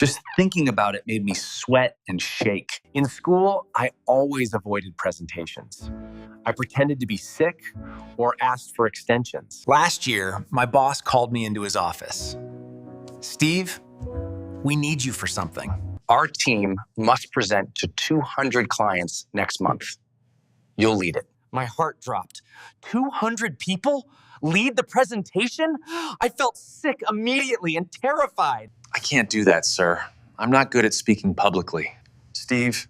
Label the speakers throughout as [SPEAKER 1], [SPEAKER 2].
[SPEAKER 1] Just thinking about it made me sweat and shake. In school, I always avoided presentations. I pretended to be sick or asked for extensions. Last year, my boss called me into his office. Steve, we need you for something. Our team must present to 200 clients next month. You'll lead it. My heart dropped. 200 people? Lead the presentation? I felt sick immediately and terrified. I can't do that, sir. I'm not good at speaking publicly. Steve,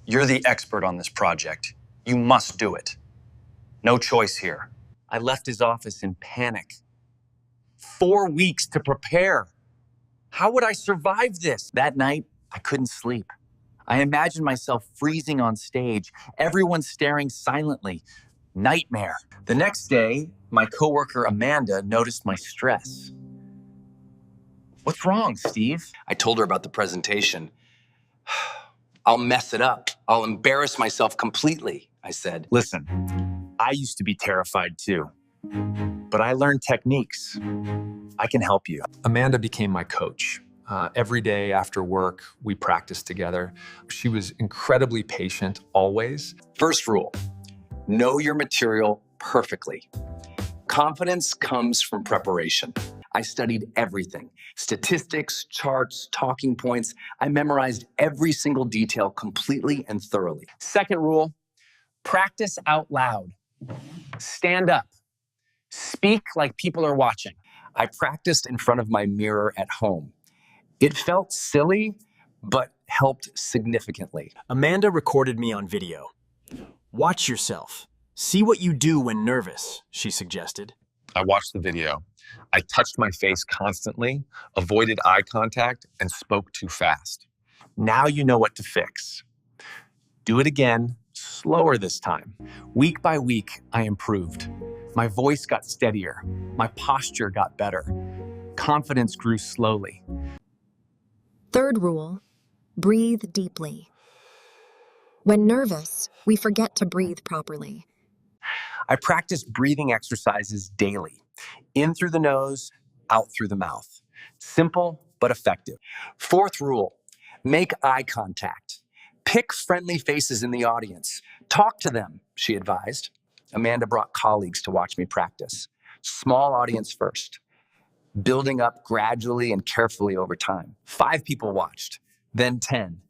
[SPEAKER 1] you're the expert on this project. You must do it. No choice here. I left his office in panic. 4 weeks to prepare. How would I survive this? That night, I couldn't sleep. I imagined myself freezing on stage, everyone staring silently. Nightmare. The next day, my coworker Amanda noticed my stress. What's wrong, Steve? I told her about the presentation. I'll mess it up. I'll embarrass myself completely, I said. Listen, I used to be terrified too, but I learned techniques. I can help you. Amanda became my coach. Every day after work, we practiced together. She was incredibly patient, always. First rule, know your material perfectly. Confidence comes from preparation. I studied everything. Statistics, charts, talking points. I memorized every single detail completely and thoroughly. Second rule, practice out loud. Stand up. Speak like people are watching. I practiced in front of my mirror at home. It felt silly, but helped significantly. Amanda recorded me on video. Watch yourself. See what you do when nervous, she suggested.
[SPEAKER 2] I watched the video. I touched my face constantly, avoided eye contact, and spoke too fast.
[SPEAKER 1] Now you know what to fix. Do it again, slower this time. Week by week, I improved. My voice got steadier. My posture got better. Confidence grew slowly.
[SPEAKER 3] Third rule, breathe deeply. When nervous, we forget to breathe properly.
[SPEAKER 1] I practiced breathing exercises daily. In through the nose, out through the mouth. Simple, but effective. Fourth rule, make eye contact. Pick friendly faces in the audience. Talk to them, she advised. Amanda brought colleagues to watch me practice. Small audience first, building up gradually and carefully over time. 5 people watched, then 10,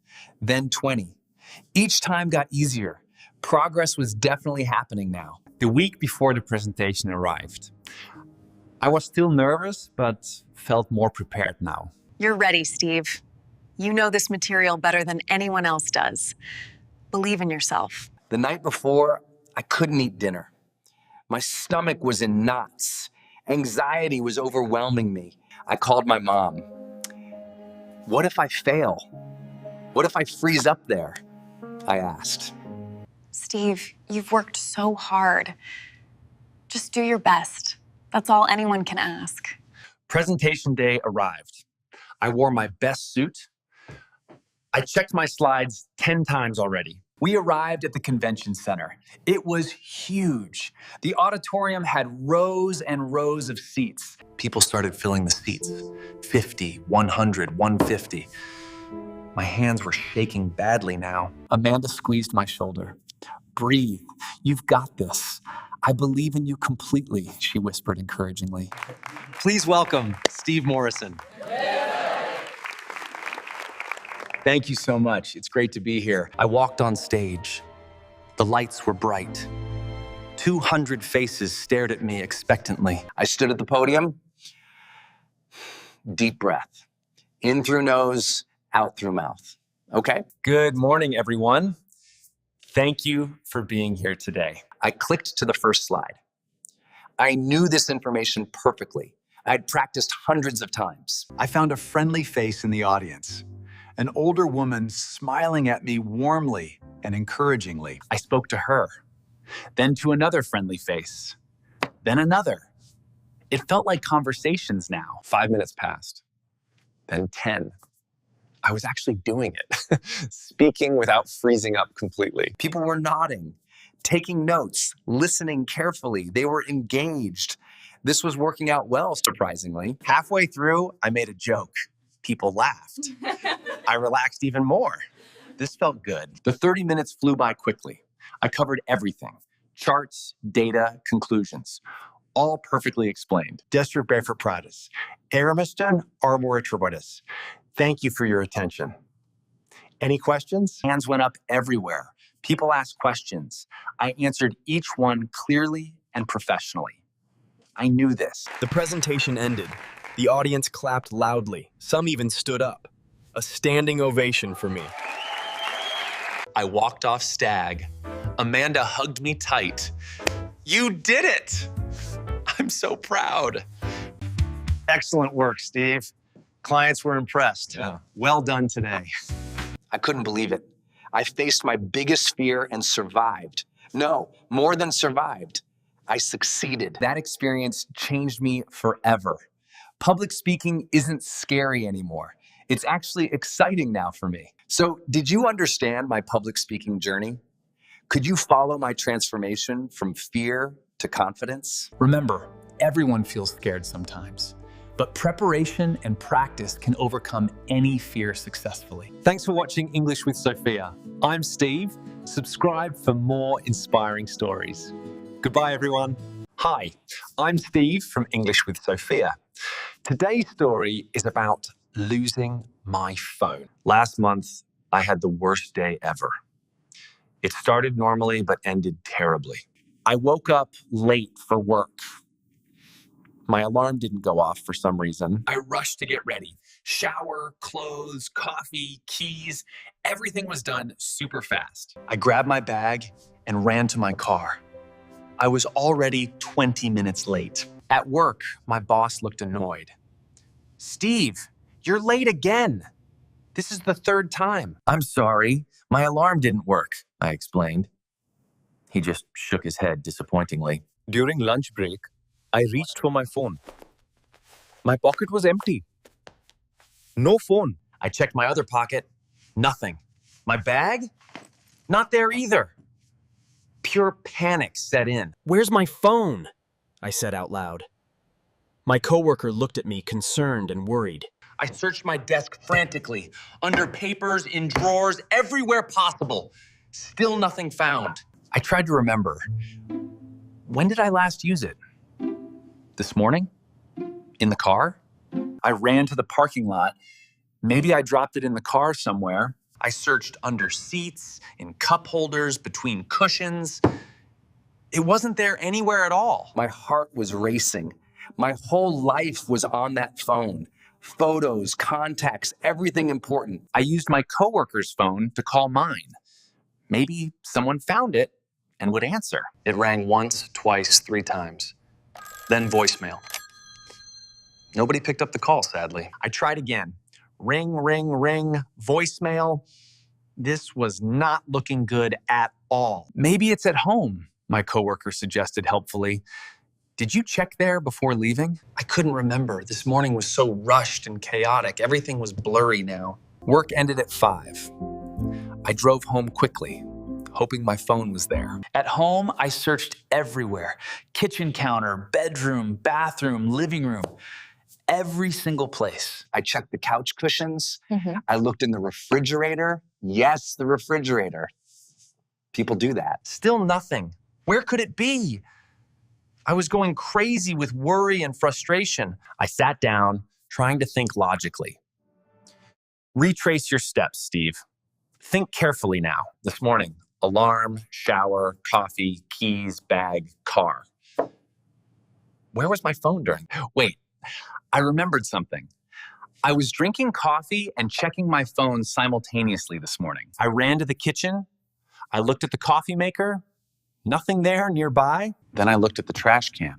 [SPEAKER 1] then 20. Each time got easier. Progress was definitely happening now. The week before the presentation arrived. I was still nervous, but felt more prepared now.
[SPEAKER 4] You're ready, Steve. You know this material better than anyone else does. Believe in yourself.
[SPEAKER 1] The night before, I couldn't eat dinner. My stomach was in knots. Anxiety was overwhelming me. I called my mom. What if I fail? What if I freeze up there? I asked.
[SPEAKER 4] Steve, you've worked so hard. Just do your best. That's all anyone can ask.
[SPEAKER 1] Presentation day arrived. I wore my best suit. I checked my slides 10 times already. We arrived at the convention center. It was huge. The auditorium had rows and rows of seats. People started filling the seats. 50, 100, 150. My hands were shaking badly now. Amanda squeezed my shoulder. Breathe. You've got this. I believe in you completely, she whispered encouragingly. Please welcome Steve Morrison. Thank you so much. It's great to be here. I walked on stage. The lights were bright. 200 faces stared at me expectantly. I stood at the podium. Deep breath. In through nose, out through mouth. Okay? Good morning, everyone. Thank you for being here today. I clicked to the first slide. I knew this information perfectly. I'd practiced hundreds of times.
[SPEAKER 5] I found a friendly face in the audience. An older woman smiling at me warmly and encouragingly.
[SPEAKER 1] I spoke to her, then to another friendly face, then another. It felt like conversations now.
[SPEAKER 2] 5 minutes passed, then 10. I was actually doing it, speaking without freezing up completely.
[SPEAKER 1] People were nodding, taking notes, listening carefully. They were engaged. This was working out well, surprisingly. Halfway through, I made a joke. People laughed. I relaxed even more. This felt good. The 30 minutes flew by quickly. I covered everything: charts, data, conclusions, all perfectly explained.
[SPEAKER 6] Desert Barefoot Pradas. Aramiston, Armor Atributus. Thank you for your attention. Any questions?
[SPEAKER 1] Hands went up everywhere. People asked questions. I answered each one clearly and professionally. I knew this.
[SPEAKER 7] The presentation ended. The audience clapped loudly. Some even stood up. A standing ovation for me.
[SPEAKER 2] I walked off Stag. Amanda hugged me tight. You did it! I'm so proud.
[SPEAKER 6] Excellent work, Steve. Clients were impressed.
[SPEAKER 2] Yeah.
[SPEAKER 6] Well done today.
[SPEAKER 1] I couldn't believe it. I faced my biggest fear and survived. No, more than survived. I succeeded. That experience changed me forever. Public speaking isn't scary anymore. It's actually exciting now for me. So, did you understand my public speaking journey? Could you follow my transformation from fear to confidence?
[SPEAKER 8] Remember, everyone feels scared sometimes, but preparation and practice can overcome any fear successfully.
[SPEAKER 9] Thanks for watching English with Sophia. I'm Steve. Subscribe for more inspiring stories. Goodbye, everyone.
[SPEAKER 2] Hi, I'm Steve from English with Sophia. Today's story is about losing my phone. Last month, I had the worst day ever. It started normally, but ended terribly.
[SPEAKER 1] I woke up late for work. My alarm didn't go off for some reason. I rushed to get ready. Shower, clothes, coffee, keys, everything was done super fast.
[SPEAKER 2] I grabbed my bag and ran to my car. I was already 20 minutes late.
[SPEAKER 1] At work, my boss looked annoyed. Steve, you're late again. This is the third time. I'm sorry, my alarm didn't work, I explained. He just shook his head disappointingly.
[SPEAKER 9] During lunch break, I reached for my phone. My pocket was empty. No phone.
[SPEAKER 1] I checked my other pocket. Nothing. My bag? Not there either. Pure panic set in.
[SPEAKER 7] "Where's my phone?" I said out loud. My coworker looked at me, concerned and worried.
[SPEAKER 1] I searched my desk frantically, under papers, in drawers, everywhere possible. Still nothing found. I tried to remember. When did I last use it? This morning? In the car? I ran to the parking lot. Maybe I dropped it in the car somewhere. I searched under seats, in cup holders, between cushions. It wasn't there anywhere at all. My heart was racing. My whole life was on that phone. Photos, contacts, everything important. I used my coworker's phone to call mine. Maybe someone found it and would answer.
[SPEAKER 2] It rang once, twice, 3 times. Then voicemail. Nobody picked up the call, sadly.
[SPEAKER 1] I tried again. Ring, ring, ring, voicemail. This was not looking good at all. Maybe it's at home, my coworker suggested helpfully. Did you check there before leaving? I couldn't remember. This morning was so rushed and chaotic. Everything was blurry now. Work ended at 5. I drove home quickly, hoping my phone was there. At home, I searched everywhere. Kitchen counter, bedroom, bathroom, living room. Every single place. I checked the couch cushions. I looked in the refrigerator. Yes, the refrigerator. People do that. Still nothing. Where could it be? I was going crazy with worry and frustration. I sat down, trying to think logically. Retrace your steps, Steve. Think carefully now. This morning, alarm, shower, coffee, keys, bag, car. Where was my phone during? Wait, I remembered something. I was drinking coffee and checking my phone simultaneously this morning. I ran to the kitchen. I looked at the coffee maker. Nothing there nearby. Then I looked at the trash can.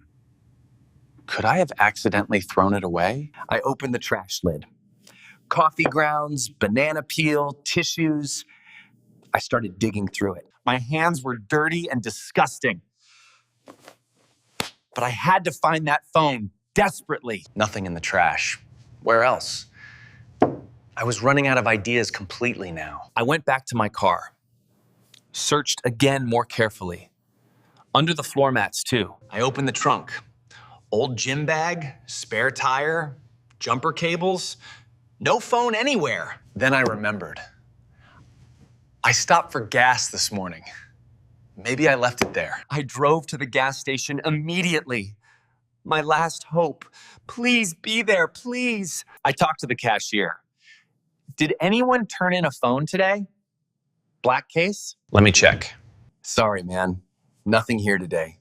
[SPEAKER 1] Could I have accidentally thrown it away? I opened the trash lid. Coffee grounds, banana peel, tissues. I started digging through it. My hands were dirty and disgusting. But I had to find that phone desperately. Nothing in the trash. Where else? I was running out of ideas completely now. I went back to my car. Searched again more carefully. Under the floor mats, too. I opened the trunk. Old gym bag, spare tire, jumper cables.
[SPEAKER 7] No phone anywhere. Then I remembered. I stopped for gas this morning. Maybe I left it there. I drove to the gas station immediately. My last hope. Please be there, please. I talked to the cashier. Did anyone turn in a phone today? Black case? Let me check.
[SPEAKER 1] Sorry, man. Nothing here today.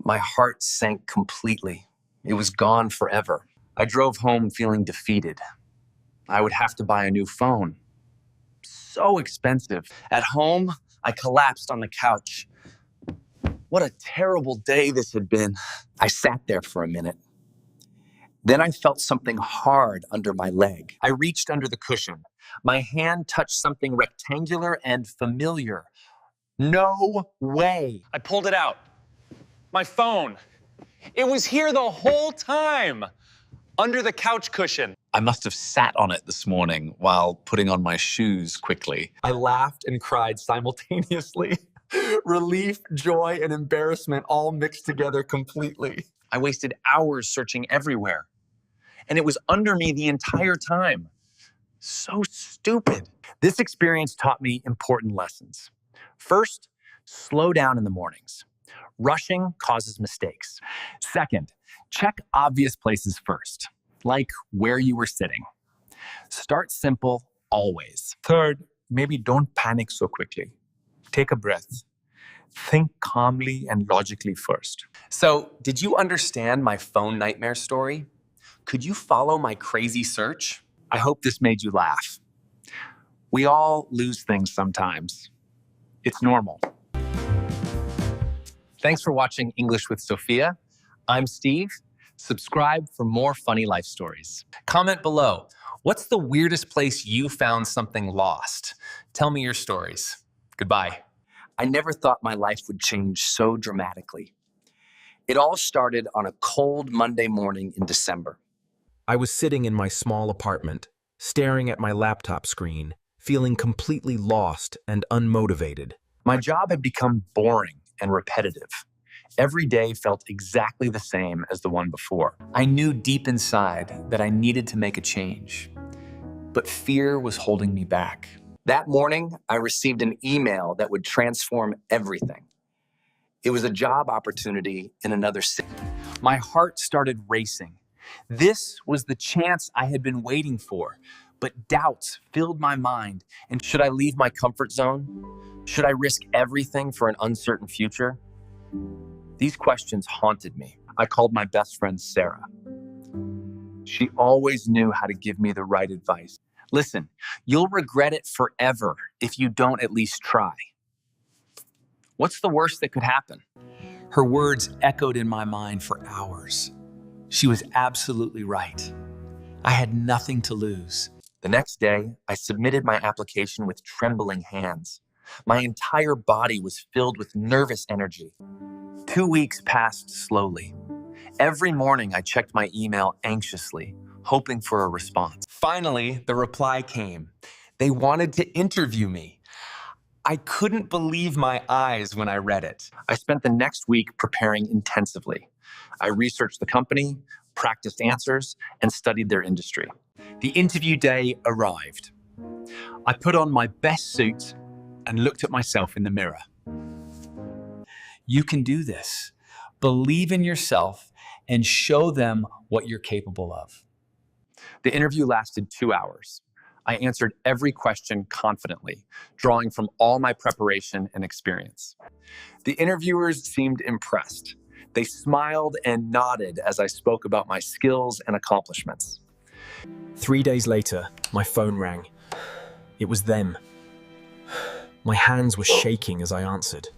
[SPEAKER 1] My heart sank completely. It was gone forever. I drove home feeling defeated. I would have to buy a new phone. So expensive. At home, I collapsed on the couch. What a terrible day this had been. I sat there for a minute. Then I felt something hard under my leg. I reached under the cushion. My hand touched something rectangular and familiar. No way.
[SPEAKER 7] I pulled it out. My phone. It was here the whole time. Under the couch cushion.
[SPEAKER 2] I must have sat on it this morning while putting on my shoes quickly. I laughed and cried simultaneously. Relief, joy, and embarrassment all mixed together completely.
[SPEAKER 1] I wasted hours searching everywhere. And it was under me the entire time. So stupid. This experience taught me important lessons. First, slow down in the mornings. Rushing causes mistakes. Second, check obvious places first, like where you were sitting. Start simple always. Third, maybe don't panic so quickly. Take a breath. Think calmly and logically first.
[SPEAKER 7] So, did you understand my phone nightmare story? Could you follow my crazy search?
[SPEAKER 1] I hope this made you laugh. We all lose things sometimes. It's normal. Thanks for watching English with Sophia. I'm Steve. Subscribe for more funny life stories.
[SPEAKER 8] Comment below. What's the weirdest place you found something lost? Tell me your stories. Goodbye.
[SPEAKER 1] I never thought my life would change so dramatically. It all started on a cold Monday morning in December.
[SPEAKER 10] I was sitting in my small apartment, staring at my laptop screen, feeling completely lost and unmotivated.
[SPEAKER 1] My job had become boring and repetitive. Every day felt exactly the same as the one before.
[SPEAKER 8] I knew deep inside that I needed to make a change, but fear was holding me back.
[SPEAKER 1] That morning, I received an email that would transform everything. It was a job opportunity in another city. My heart started racing. This was the chance I had been waiting for, but doubts filled my mind. And should I leave my comfort zone? Should I risk everything for an uncertain future? These questions haunted me. I called my best friend, Sarah. She always knew how to give me the right advice. Listen, you'll regret it forever if you don't at least try. What's the worst that could happen?
[SPEAKER 8] Her words echoed in my mind for hours. She was absolutely right. I had nothing to lose.
[SPEAKER 1] The next day, I submitted my application with trembling hands. My entire body was filled with nervous energy. 2 weeks passed slowly. Every morning, I checked my email anxiously, hoping for a response.
[SPEAKER 7] Finally, the reply came. They wanted to interview me. I couldn't believe my eyes when I read it.
[SPEAKER 1] I spent the next week preparing intensively. I researched the company, practiced answers, and studied their industry. The interview day arrived. I put on my best suit and looked at myself in the mirror.
[SPEAKER 8] You can do this. Believe in yourself and show them what you're capable of.
[SPEAKER 1] The interview lasted 2 hours. I answered every question confidently, drawing from all my preparation and experience. The interviewers seemed impressed. They smiled and nodded as I spoke about my skills and accomplishments.
[SPEAKER 10] 3 days later, my phone rang. It was them. My hands were shaking as I answered.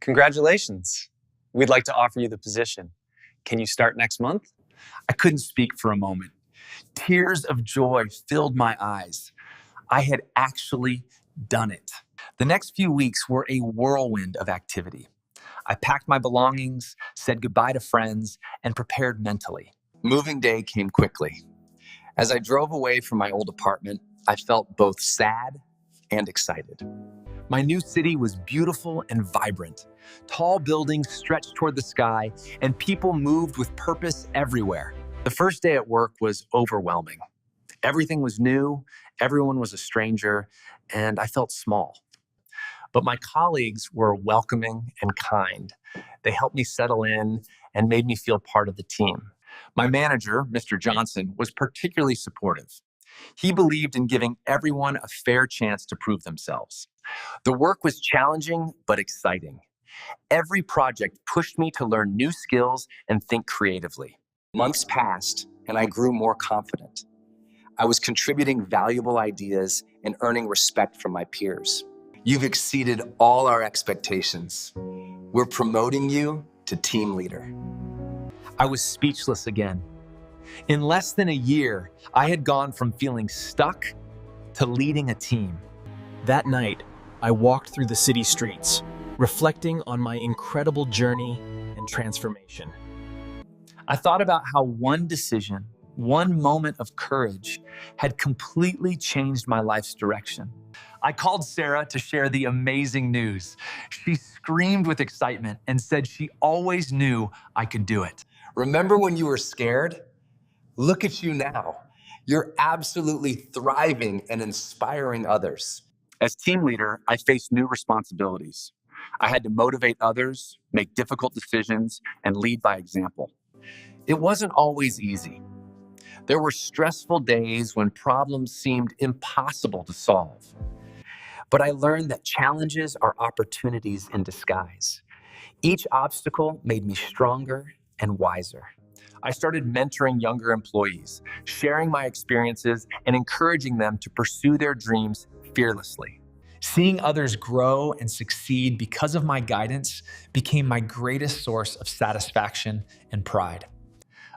[SPEAKER 7] Congratulations. We'd like to offer you the position. Can you start next month?
[SPEAKER 1] I couldn't speak for a moment. Tears of joy filled my eyes. I had actually done it. The next few weeks were a whirlwind of activity. I packed my belongings, said goodbye to friends, and prepared mentally. Moving day came quickly. As I drove away from my old apartment, I felt both sad and excited. My new city was beautiful and vibrant. Tall buildings stretched toward the sky, and people moved with purpose everywhere. The first day at work was overwhelming. Everything was new, everyone was a stranger, and I felt small. But my colleagues were welcoming and kind. They helped me settle in and made me feel part of the team. My manager, Mr. Johnson, was particularly supportive. He believed in giving everyone a fair chance to prove themselves. The work was challenging but exciting. Every project pushed me to learn new skills and think creatively. Months passed, and I grew more confident. I was contributing valuable ideas and earning respect from my peers. You've exceeded all our expectations. We're promoting you to team leader.
[SPEAKER 8] I was speechless again. In less than a year, I had gone from feeling stuck to leading a team.
[SPEAKER 10] That night, I walked through the city streets, reflecting on my incredible journey and transformation.
[SPEAKER 8] I thought about how one decision, one moment of courage, had completely changed my life's direction. I called Sarah to share the amazing news. She screamed with excitement and said she always knew I could do it.
[SPEAKER 1] Remember when you were scared? Look at you now. You're absolutely thriving and inspiring others. As team leader, I faced new responsibilities. I had to motivate others, make difficult decisions, and lead by example. It wasn't always easy. There were stressful days when problems seemed impossible to solve. But I learned that challenges are opportunities in disguise. Each obstacle made me stronger and wiser. I started mentoring younger employees, sharing my experiences and encouraging them to pursue their dreams fearlessly.
[SPEAKER 8] Seeing others grow and succeed because of my guidance became my greatest source of satisfaction and pride.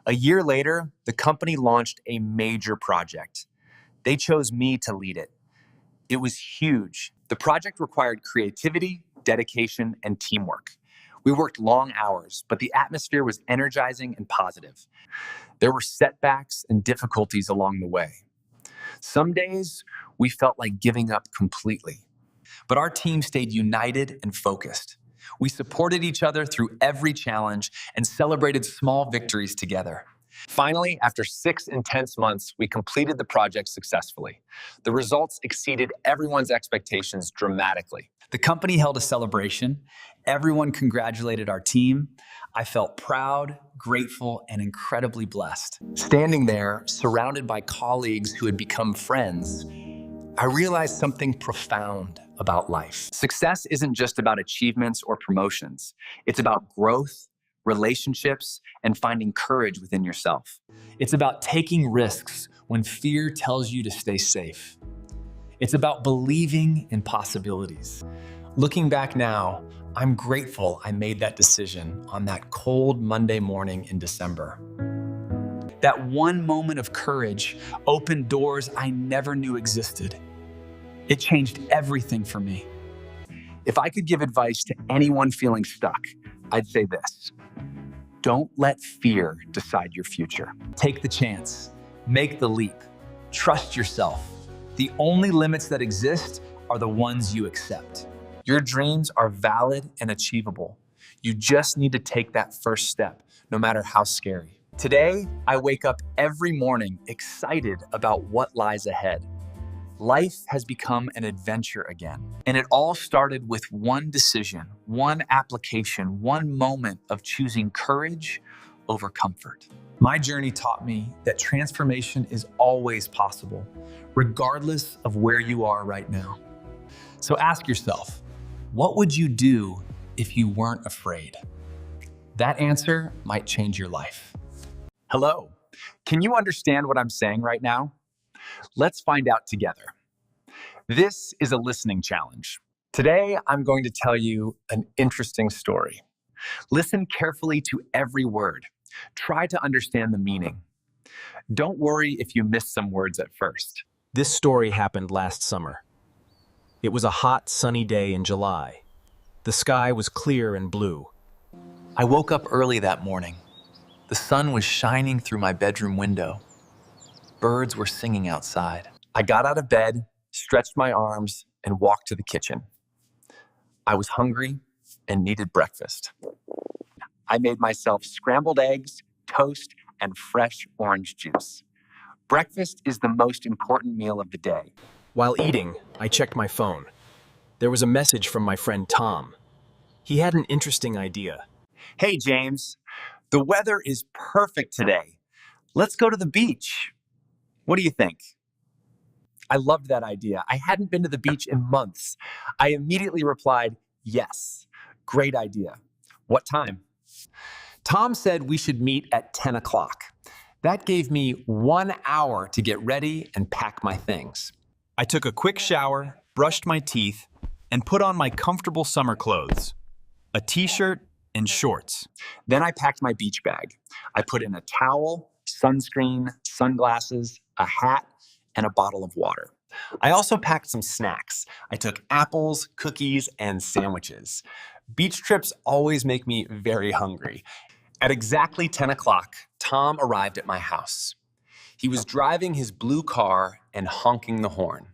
[SPEAKER 1] A year later, the company launched a major project. They chose me to lead it. It was huge. The project required creativity, dedication, and teamwork. We worked long hours, but the atmosphere was energizing and positive. There were setbacks and difficulties along the way. Some days, we felt like giving up completely.
[SPEAKER 8] But our team stayed united and focused. We supported each other through every challenge and celebrated small victories together.
[SPEAKER 1] Finally, after 6 intense months, we completed the project successfully. The results exceeded everyone's expectations dramatically.
[SPEAKER 8] The company held a celebration. Everyone congratulated our team. I felt proud, grateful, and incredibly blessed.
[SPEAKER 1] Standing there, surrounded by colleagues who had become friends, I realized something profound about life. Success isn't just about achievements or promotions. It's about growth, relationships, and finding courage within yourself.
[SPEAKER 8] It's about taking risks when fear tells you to stay safe. It's about believing in possibilities. Looking back now, I'm grateful I made that decision on that cold Monday morning in December. That one moment of courage opened doors I never knew existed. It changed everything for me.
[SPEAKER 1] If I could give advice to anyone feeling stuck, I'd say this: don't let fear decide your future.
[SPEAKER 8] Take the chance. Make the leap. Trust yourself. The only limits that exist are the ones you accept.
[SPEAKER 1] Your dreams are valid and achievable. You just need to take that first step, no matter how scary. Today, I wake up every morning excited about what lies ahead. Life has become an adventure again. And it all started with one decision, one application, one moment of choosing courage over comfort.
[SPEAKER 8] My journey taught me that transformation is always possible, regardless of where you are right now. So ask yourself, what would you do if you weren't afraid? That answer might change your life.
[SPEAKER 1] Hello, can you understand what I'm saying right now? Let's find out together. This is a listening challenge. Today, I'm going to tell you an interesting story. Listen carefully to every word. Try to understand the meaning. Don't worry if you miss some words at first.
[SPEAKER 10] This story happened last summer. It was a hot, sunny day in July. The sky was clear and blue.
[SPEAKER 7] I woke up early that morning. The sun was shining through my bedroom window. Birds were singing outside.
[SPEAKER 1] I got out of bed, stretched my arms, and walked to the kitchen. I was hungry and needed breakfast. I made myself scrambled eggs, toast, and fresh orange juice. Breakfast is the most important meal of the day.
[SPEAKER 10] While eating, I checked my phone. There was a message from my friend Tom. He had an interesting idea.
[SPEAKER 1] Hey, James, the weather is perfect today. Let's go to the beach. What do you think? I loved that idea. I hadn't been to the beach in months. I immediately replied, yes, great idea. What time?
[SPEAKER 8] Tom said we should meet at 10 o'clock. That gave me 1 hour to get ready and pack my things.
[SPEAKER 11] I took a quick shower, brushed my teeth, and put on my comfortable summer clothes, a t-shirt and shorts.
[SPEAKER 1] Then I packed my beach bag. I put in a towel, sunscreen, sunglasses, a hat, and a bottle of water. I also packed some snacks. I took apples, cookies, and sandwiches. Beach trips always make me very hungry. At exactly 10 o'clock, Tom arrived at my house. He was driving his blue car and honking the horn.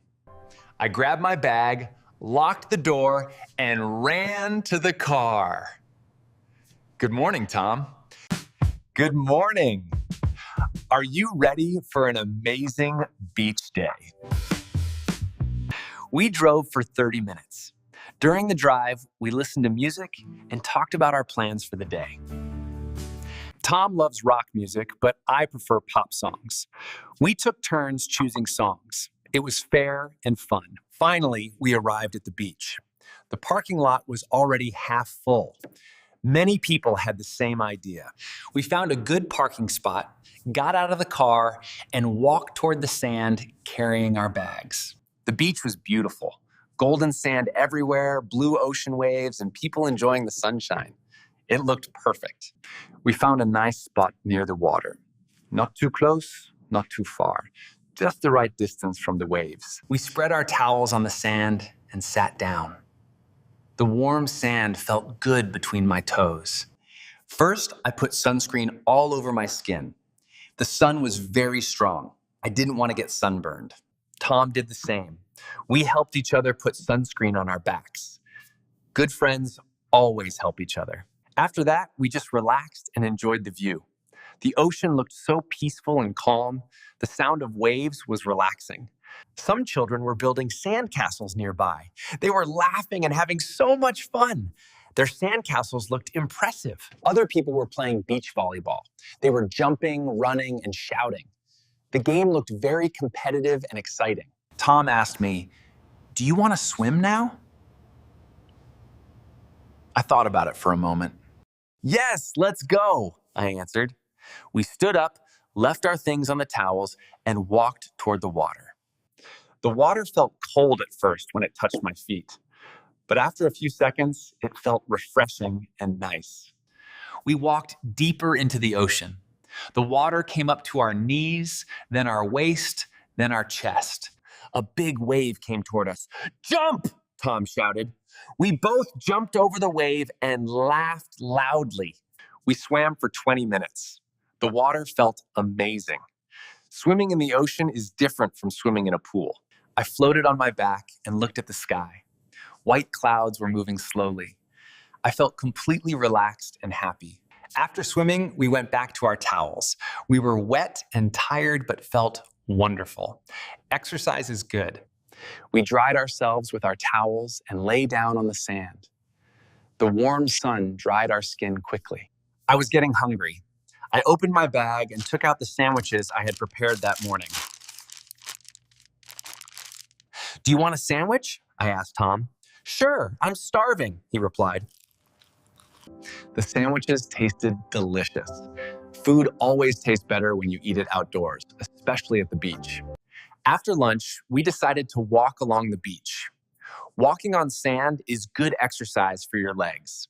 [SPEAKER 1] I grabbed my bag, locked the door, and ran to the car. Good morning, Tom. Good morning. Are you ready for an amazing beach day? We drove for 30 minutes. During the drive, we listened to music and talked about our plans for the day. Tom loves rock music, but I prefer pop songs. We took turns choosing songs. It was fair and fun. Finally, we arrived at the beach. The parking lot was already half full. Many people had the same idea. We found a good parking spot, got out of the car, and walked toward the sand carrying our bags. The beach was beautiful. Golden sand everywhere, blue ocean waves, and people enjoying the sunshine. It looked perfect. We found a nice spot near the water. Not too close, not too far. Just the right distance from the waves. We spread our towels on the sand and sat down. The warm sand felt good between my toes. First, I put sunscreen all over my skin. The sun was very strong. I didn't want to get sunburned. Tom did the same. We helped each other put sunscreen on our backs. Good friends always help each other. After that, we just relaxed and enjoyed the view. The ocean looked so peaceful and calm. The sound of waves was relaxing. Some children were building sandcastles nearby. They were laughing and having so much fun. Their sandcastles looked impressive. Other people were playing beach volleyball. They were jumping, running, and shouting. The game looked very competitive and exciting. Tom asked me, "Do you want to swim now?" I thought about it for a moment. "Yes, let's go," I answered. We stood up, left our things on the towels, and walked toward the water. The water felt cold at first when it touched my feet, but after a few seconds, it felt refreshing and nice. We walked deeper into the ocean. The water came up to our knees, then our waist, then our chest. A big wave came toward us. "Jump!" Tom shouted. We both jumped over the wave and laughed loudly. We swam for 20 minutes. The water felt amazing. Swimming in the ocean is different from swimming in a pool. I floated on my back and looked at the sky. White clouds were moving slowly. I felt completely relaxed and happy. After swimming, we went back to our towels. We were wet and tired, but felt wonderful. Exercise is good. We dried ourselves with our towels and lay down on the sand. The warm sun dried our skin quickly. I was getting hungry. I opened my bag and took out the sandwiches I had prepared that morning. "Do you want a sandwich?" I asked Tom. "Sure, I'm starving," he replied. The sandwiches tasted delicious. Food always tastes better when you eat it outdoors, especially at the beach. After lunch, we decided to walk along the beach. Walking on sand is good exercise for your legs.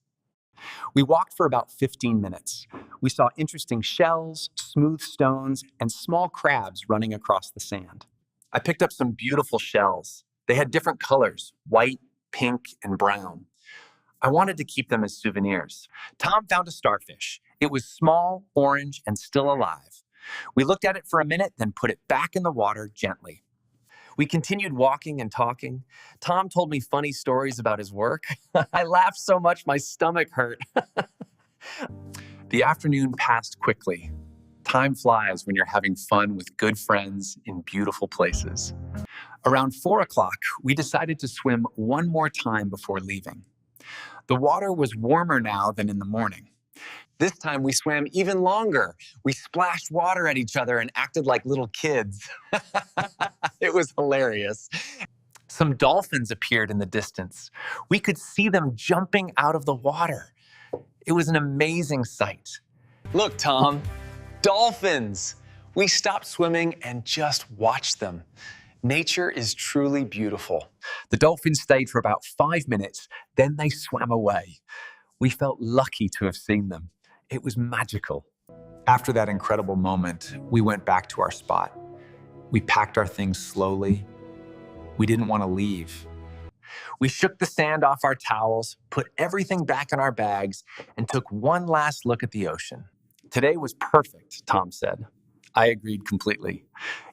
[SPEAKER 1] We walked for about 15 minutes. We saw interesting shells, smooth stones, and small crabs running across the sand. I picked up some beautiful shells. They had different colors, white, pink, and brown. I wanted to keep them as souvenirs. Tom found a starfish. It was small, orange, and still alive. We looked at it for a minute, then put it back in the water gently. We continued walking and talking. Tom told me funny stories about his work. I laughed so much my stomach hurt. The afternoon passed quickly. Time flies when you're having fun with good friends in beautiful places. Around 4 o'clock, we decided to swim one more time before leaving. The water was warmer now than in the morning.
[SPEAKER 7] This time we swam even longer. We splashed water at each other and acted like little kids. It was hilarious.
[SPEAKER 1] Some dolphins appeared in the distance. We could see them jumping out of the water. It was an amazing sight.
[SPEAKER 7] Look, Tom, dolphins. We stopped swimming and just watched them. Nature is truly beautiful.
[SPEAKER 1] The dolphins stayed for about 5 minutes, then they swam away. We felt lucky to have seen them. It was magical. After that incredible moment, we went back to our spot. We packed our things slowly. We didn't want to leave. We shook the sand off our towels, put everything back in our bags, and took one last look at the ocean. Today was perfect, Tom said. I agreed completely.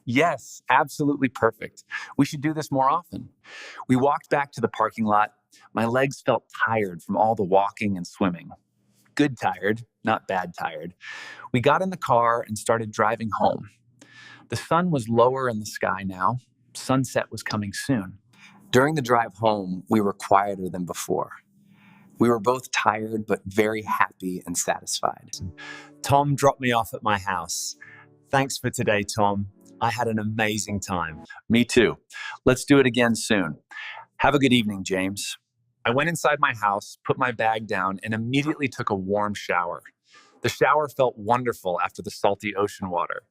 [SPEAKER 1] Yes, absolutely perfect. We should do this more often. We walked back to the parking lot. My legs felt tired from all the walking and swimming. Good tired, not bad tired. We got in the car and started driving home. The sun was lower in the sky now. Sunset was coming soon. During the drive home, we were quieter than before. We were both tired, but very happy and satisfied.
[SPEAKER 10] Tom dropped me off at my house. Thanks for today, Tom. I had an amazing time.
[SPEAKER 1] Me too. Let's do it again soon. Have a good evening, James. I went inside my house, put my bag down, and immediately took a warm shower. The shower felt wonderful after the salty ocean water.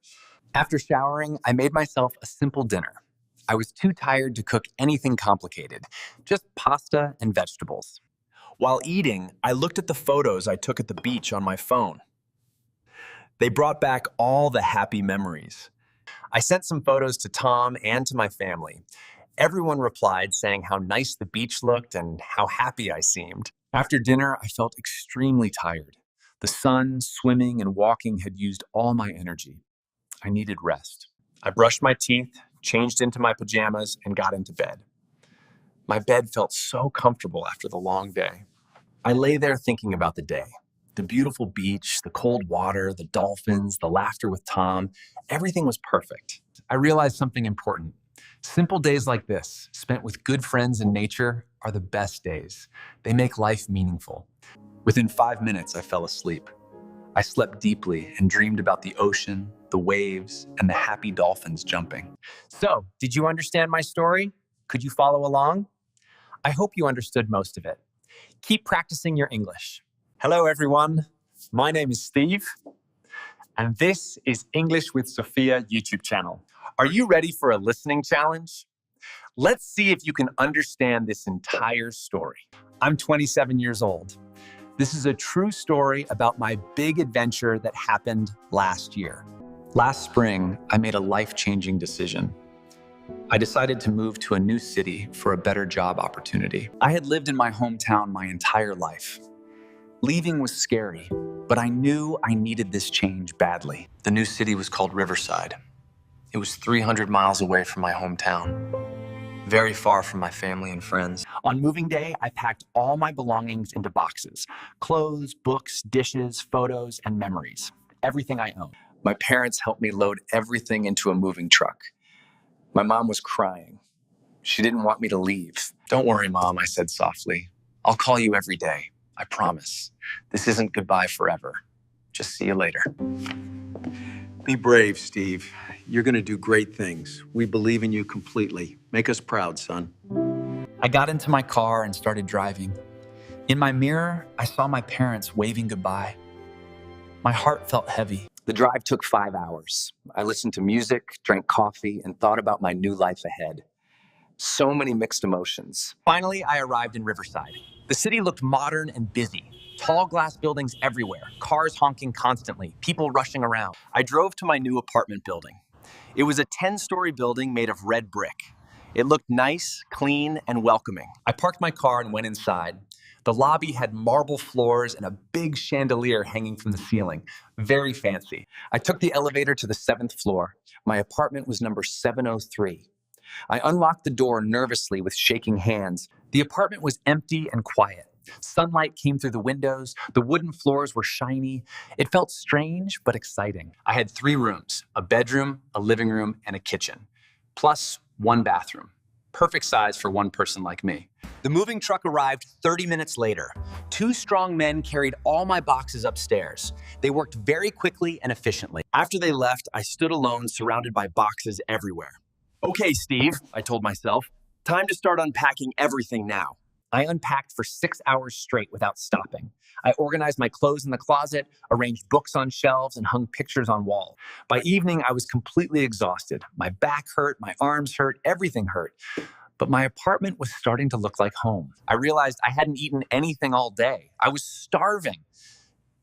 [SPEAKER 1] After showering, I made myself a simple dinner. I was too tired to cook anything complicated, just pasta and vegetables.
[SPEAKER 10] While eating, I looked at the photos I took at the beach on my phone. They brought back all the happy memories.
[SPEAKER 1] I sent some photos to Tom and to my family. Everyone replied saying how nice the beach looked and how happy I seemed. After dinner, I felt extremely tired. The sun, swimming, and walking had used all my energy. I needed rest. I brushed my teeth, changed into my pajamas, and got into bed. My bed felt so comfortable after the long day. I lay there thinking about the day. The beautiful beach, the cold water, the dolphins, the laughter with Tom, everything was perfect. I realized something important. Simple days like this, spent with good friends in nature, are the best days. They make life meaningful. Within 5 minutes, I fell asleep. I slept deeply and dreamed about the ocean, the waves, and the happy dolphins jumping. So, did you understand my story? Could you follow along? I hope you understood most of it. Keep practicing your English. Hello, everyone. My name is Steve, and this is English with Sophia YouTube channel. Are you ready for a listening challenge? Let's see if you can understand this entire story. I'm 27 years old. This is a true story about my big adventure that happened last year. Last spring, I made a life-changing decision. I decided to move to a new city for a better job opportunity. I had lived in my hometown my entire life. Leaving was scary, but I knew I needed this change badly. The new city was called Riverside. It was 300 miles away from my hometown, very far from my family and friends. On moving day, I packed all my belongings into boxes: clothes, books, dishes, photos, and memories. Everything I owned. My parents helped me load everything into a moving truck. My mom was crying. She didn't want me to leave. Don't worry, Mom, I said softly. I'll call you every day. I promise. This isn't goodbye forever. Just see you later.
[SPEAKER 5] Be brave, Steve. You're going to do great things. We believe in you completely. Make us proud, son.
[SPEAKER 1] I got into my car and started driving. In my mirror, I saw my parents waving goodbye. My heart felt heavy. The drive took 5 hours. I listened to music, drank coffee, and thought about my new life ahead. So many mixed emotions. Finally, I arrived in Riverside. The city looked modern and busy. Tall glass buildings everywhere, cars honking constantly, people rushing around. I drove to my new apartment building. It was a 10-story building made of red brick. It looked nice, clean, and welcoming. I parked my car and went inside. The lobby had marble floors and a big chandelier hanging from the ceiling. Very fancy. I took the elevator to the 7th floor. My apartment was number 703. I unlocked the door nervously with shaking hands. The apartment was empty and quiet. Sunlight came through the windows. The wooden floors were shiny. It felt strange, but exciting. I had 3 rooms, a bedroom, a living room, and a kitchen, plus 1 bathroom. Perfect size for one person like me. The moving truck arrived 30 minutes later. 2 strong men carried all my boxes upstairs. They worked very quickly and efficiently. After they left, I stood alone, surrounded by boxes everywhere. Okay, Steve, I told myself. Time to start unpacking everything now. I unpacked for 6 hours straight without stopping. I organized my clothes in the closet, arranged books on shelves, and hung pictures on walls. By evening, I was completely exhausted. My back hurt, my arms hurt, everything hurt. But my apartment was starting to look like home. I realized I hadn't eaten anything all day. I was starving.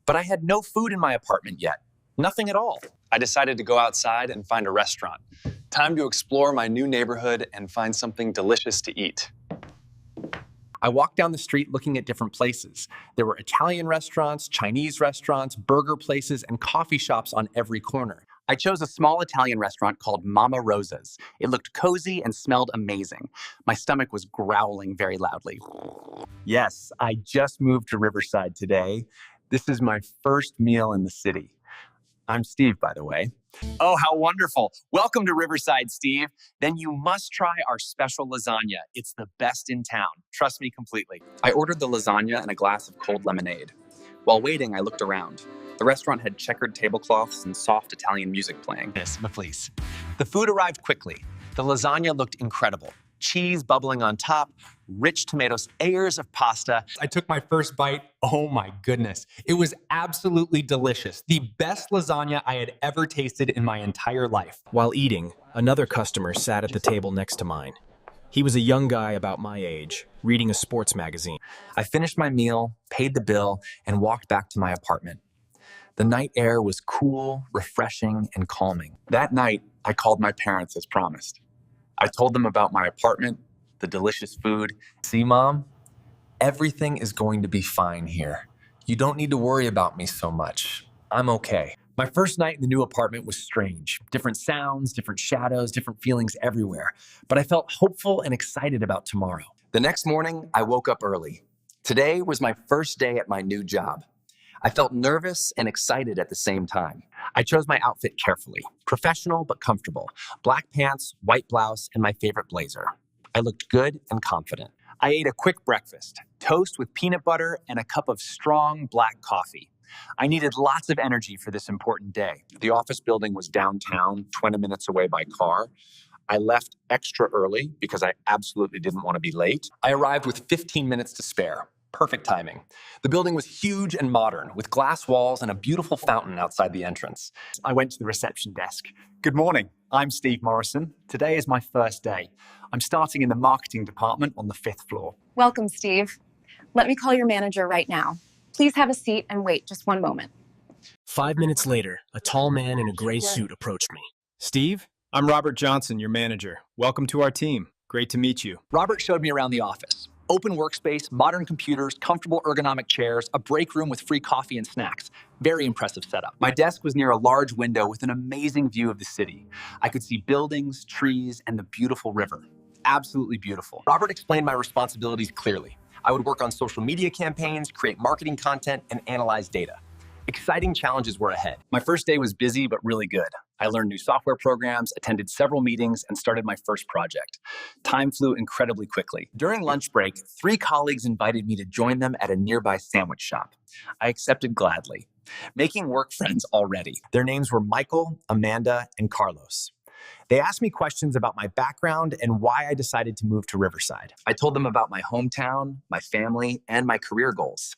[SPEAKER 1] But I had no food in my apartment yet. Nothing at all.
[SPEAKER 7] I decided to go outside and find a restaurant. Time to explore my new neighborhood and find something delicious to eat.
[SPEAKER 1] I walked down the street looking at different places. There were Italian restaurants, Chinese restaurants, burger places, and coffee shops on every corner. I chose a small Italian restaurant called Mama Rosa's. It looked cozy and smelled amazing. My stomach was growling very loudly. Yes, I just moved to Riverside today. This is my first meal in the city. I'm Steve, by the way. Oh, how wonderful. Welcome to Riverside, Steve. Then you must try our special lasagna. It's the best in town. Trust me completely. I ordered the lasagna and a glass of cold lemonade. While waiting, I looked around. The restaurant had checkered tablecloths and soft Italian music playing. Yes, please. The food arrived quickly. The lasagna looked incredible. Cheese bubbling on top, rich tomatoes, layers of pasta.
[SPEAKER 8] I took my first bite. Oh my goodness. It was absolutely delicious. The best lasagna I had ever tasted in my entire life.
[SPEAKER 10] While eating, another customer sat at the table next to mine. He was a young guy about my age, reading a sports magazine.
[SPEAKER 1] I finished my meal, paid the bill, and walked back to my apartment. The night air was cool, refreshing, and calming. That night, I called my parents as promised. I told them about my apartment, the delicious food. See, Mom, everything is going to be fine here. You don't need to worry about me so much. I'm okay. My first night in the new apartment was strange. Different sounds, different shadows, different feelings everywhere. But I felt hopeful and excited about tomorrow. The next morning, I woke up early. Today was my first day at my new job. I felt nervous and excited at the same time. I chose my outfit carefully, professional but comfortable. Black pants, white blouse, and my favorite blazer. I looked good and confident. I ate a quick breakfast, toast with peanut butter and a cup of strong black coffee. I needed lots of energy for this important day. The office building was downtown, 20 minutes away by car. I left extra early because I absolutely didn't want to be late. I arrived with 15 minutes to spare. Perfect timing. The building was huge and modern, with glass walls and a beautiful fountain outside the entrance.
[SPEAKER 12] I went to the reception desk. Good morning. I'm Steve Morrison. Today is my first day. I'm starting in the marketing department on the 5th floor.
[SPEAKER 4] Welcome, Steve. Let me call your manager right now. Please have a seat and wait just one moment.
[SPEAKER 10] 5 minutes later, a tall man in a gray suit approached me.
[SPEAKER 11] Steve, I'm Robert Johnson, your manager. Welcome to our team. Great to meet you.
[SPEAKER 1] Robert showed me around the office. Open workspace, modern computers, comfortable ergonomic chairs, a break room with free coffee and snacks. Very impressive setup. My desk was near a large window with an amazing view of the city. I could see buildings, trees, and the beautiful river. Absolutely beautiful. Robert explained my responsibilities clearly. I would work on social media campaigns, create marketing content, and analyze data. Exciting challenges were ahead. My first day was busy, but really good. I learned new software programs, attended several meetings, and started my first project. Time flew incredibly quickly. During lunch break, 3 colleagues invited me to join them at a nearby sandwich shop. I accepted gladly, making work friends already. Their names were Michael, Amanda, and Carlos. They asked me questions about my background and why I decided to move to Riverside. I told them about my hometown, my family, and my career goals.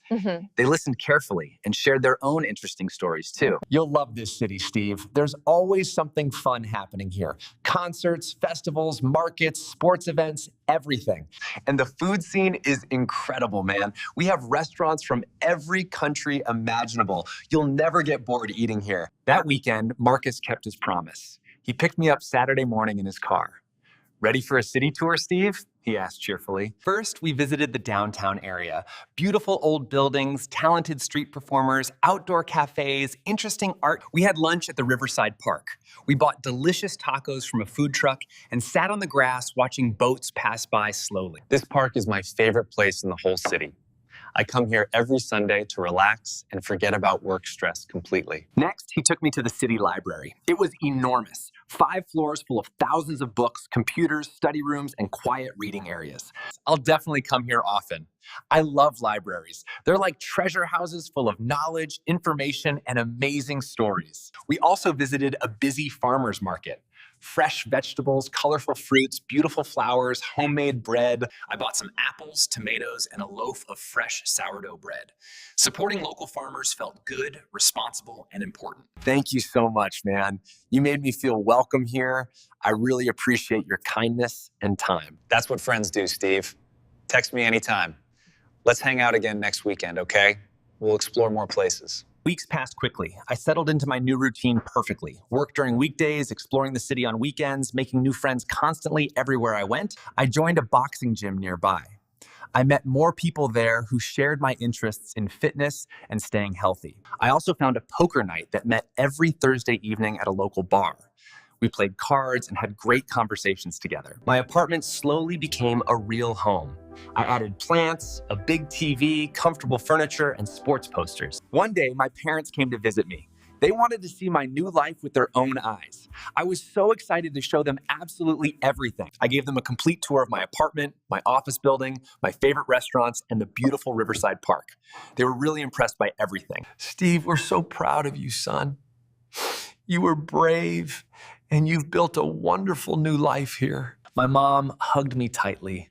[SPEAKER 1] They listened carefully and shared their own interesting stories too. You'll love this city, Steve. There's always something fun happening here. Concerts, festivals, markets, sports events, everything. And the food scene is incredible, man. We have restaurants from every country imaginable. You'll never get bored eating here. That weekend, Marcus kept his promise. He picked me up Saturday morning in his car. Ready for a city tour, Steve? He asked cheerfully. First, we visited the downtown area. Beautiful old buildings, talented street performers, outdoor cafes, interesting art. We had lunch at the Riverside Park. We bought delicious tacos from a food truck and sat on the grass watching boats pass by slowly. This park is my favorite place in the whole city.
[SPEAKER 7] I come here every Sunday to relax and forget about work stress completely.
[SPEAKER 1] Next, he took me to the city library. It was enormous. 5 floors full of thousands of books, computers, study rooms, and quiet reading areas.
[SPEAKER 7] I'll definitely come here often. I love libraries. They're like treasure houses full of knowledge, information, and amazing stories.
[SPEAKER 1] We also visited a busy farmer's market. Fresh vegetables, colorful fruits, beautiful flowers, homemade bread.
[SPEAKER 10] I bought some apples, tomatoes, and a loaf of fresh sourdough bread. Supporting local farmers felt good, responsible, and important.
[SPEAKER 1] Thank you so much, man. You made me feel welcome here. I really appreciate your kindness and time.
[SPEAKER 7] That's what friends do, Steve. Text me anytime. Let's hang out again next weekend, okay? We'll explore more places.
[SPEAKER 1] Weeks passed quickly. I settled into my new routine perfectly. Work during weekdays, exploring the city on weekends, making new friends constantly everywhere I went. I joined a boxing gym nearby. I met more people there who shared my interests in fitness and staying healthy. I also found a poker night that met every Thursday evening at a local bar. We played cards and had great conversations together. My apartment slowly became a real home. I added plants, a big TV, comfortable furniture, and sports posters. One day, my parents came to visit me. They wanted to see my new life with their own eyes. I was so excited to show them absolutely everything. I gave them a complete tour of my apartment, my office building, my favorite restaurants, and the beautiful Riverside Park. They were really impressed by everything.
[SPEAKER 5] Steve, we're so proud of you, son. You were brave, and you've built a wonderful new life here.
[SPEAKER 1] My mom hugged me tightly.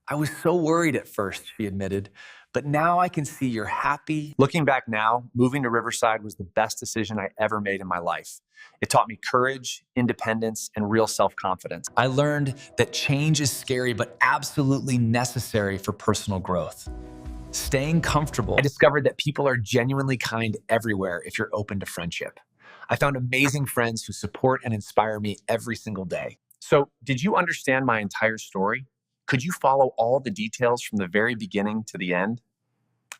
[SPEAKER 1] I was so worried at first, she admitted, but now I can see you're happy. Looking back now, moving to Riverside was the best decision I ever made in my life. It taught me courage, independence, and real self-confidence. I learned that change is scary, but absolutely necessary for personal growth. Staying comfortable. I discovered that people are genuinely kind everywhere if you're open to friendship. I found amazing friends who support and inspire me every single day. So, did you understand my entire story? Could you follow all the details from the very beginning to the end?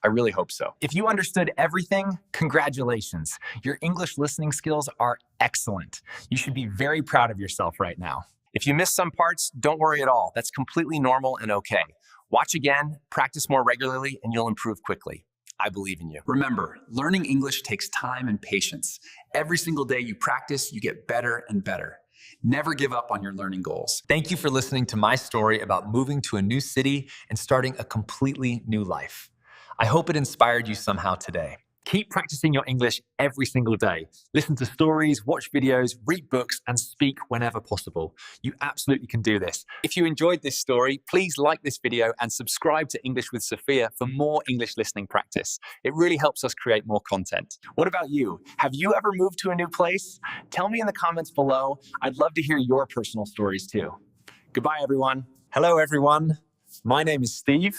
[SPEAKER 1] I really hope so. If you understood everything, congratulations. Your English listening skills are excellent. You should be very proud of yourself right now. If you missed some parts, don't worry at all. That's completely normal and okay. Watch again, practice more regularly, and you'll improve quickly. I believe in you.
[SPEAKER 11] Remember, learning English takes time and patience. Every single day you practice, you get better and better. Never give up on your learning goals.
[SPEAKER 1] Thank you for listening to my story about moving to a new city and starting a completely new life. I hope it inspired you somehow today. Keep practicing your English every single day. Listen to stories, watch videos, read books, and speak whenever possible. You absolutely can do this. If you enjoyed this story, please like this video and subscribe to English with Sophia for more English listening practice. It really helps us create more content. What about you? Have you ever moved to a new place? Tell me in the comments below. I'd love to hear your personal stories too. Goodbye, everyone.
[SPEAKER 2] Hello, everyone. My name is Steve,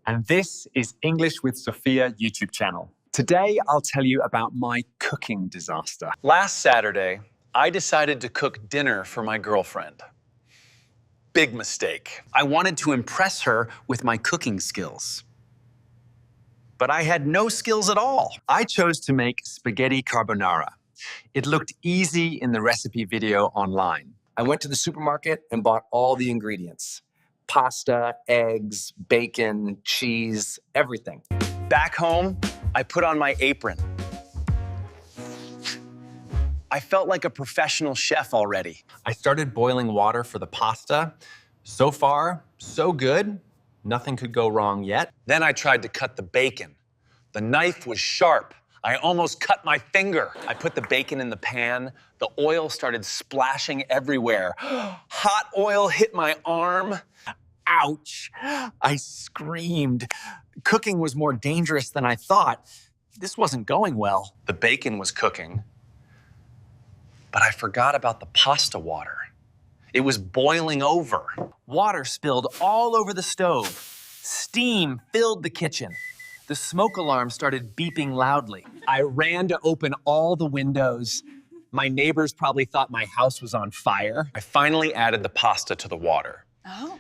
[SPEAKER 2] and this is English with Sophia YouTube channel. Today, I'll tell you about my cooking disaster.
[SPEAKER 7] Last Saturday, I decided to cook dinner for my girlfriend. Big mistake. I wanted to impress her with my cooking skills. But I had no skills at all.
[SPEAKER 2] I chose to make spaghetti carbonara. It looked easy in the recipe video online.
[SPEAKER 1] I went to the supermarket and bought all the ingredients. Pasta, eggs, bacon, cheese, everything.
[SPEAKER 7] Back home, I put on my apron. I felt like a professional chef already.
[SPEAKER 1] I started boiling water for the pasta. So far, so good. Nothing could go wrong yet.
[SPEAKER 7] Then I tried to cut the bacon. The knife was sharp. I almost cut my finger. I put the bacon in the pan. The oil started splashing everywhere. Hot oil hit my arm.
[SPEAKER 1] Ouch! I screamed. Cooking was more dangerous than I thought. This wasn't going well.
[SPEAKER 7] The bacon was cooking, but I forgot about the pasta water. It was boiling over.
[SPEAKER 1] Water spilled all over the stove. Steam filled the kitchen. The smoke alarm started beeping loudly. I ran to open all the windows. My neighbors probably thought my house was on fire.
[SPEAKER 7] I finally added the pasta to the water.
[SPEAKER 4] Oh.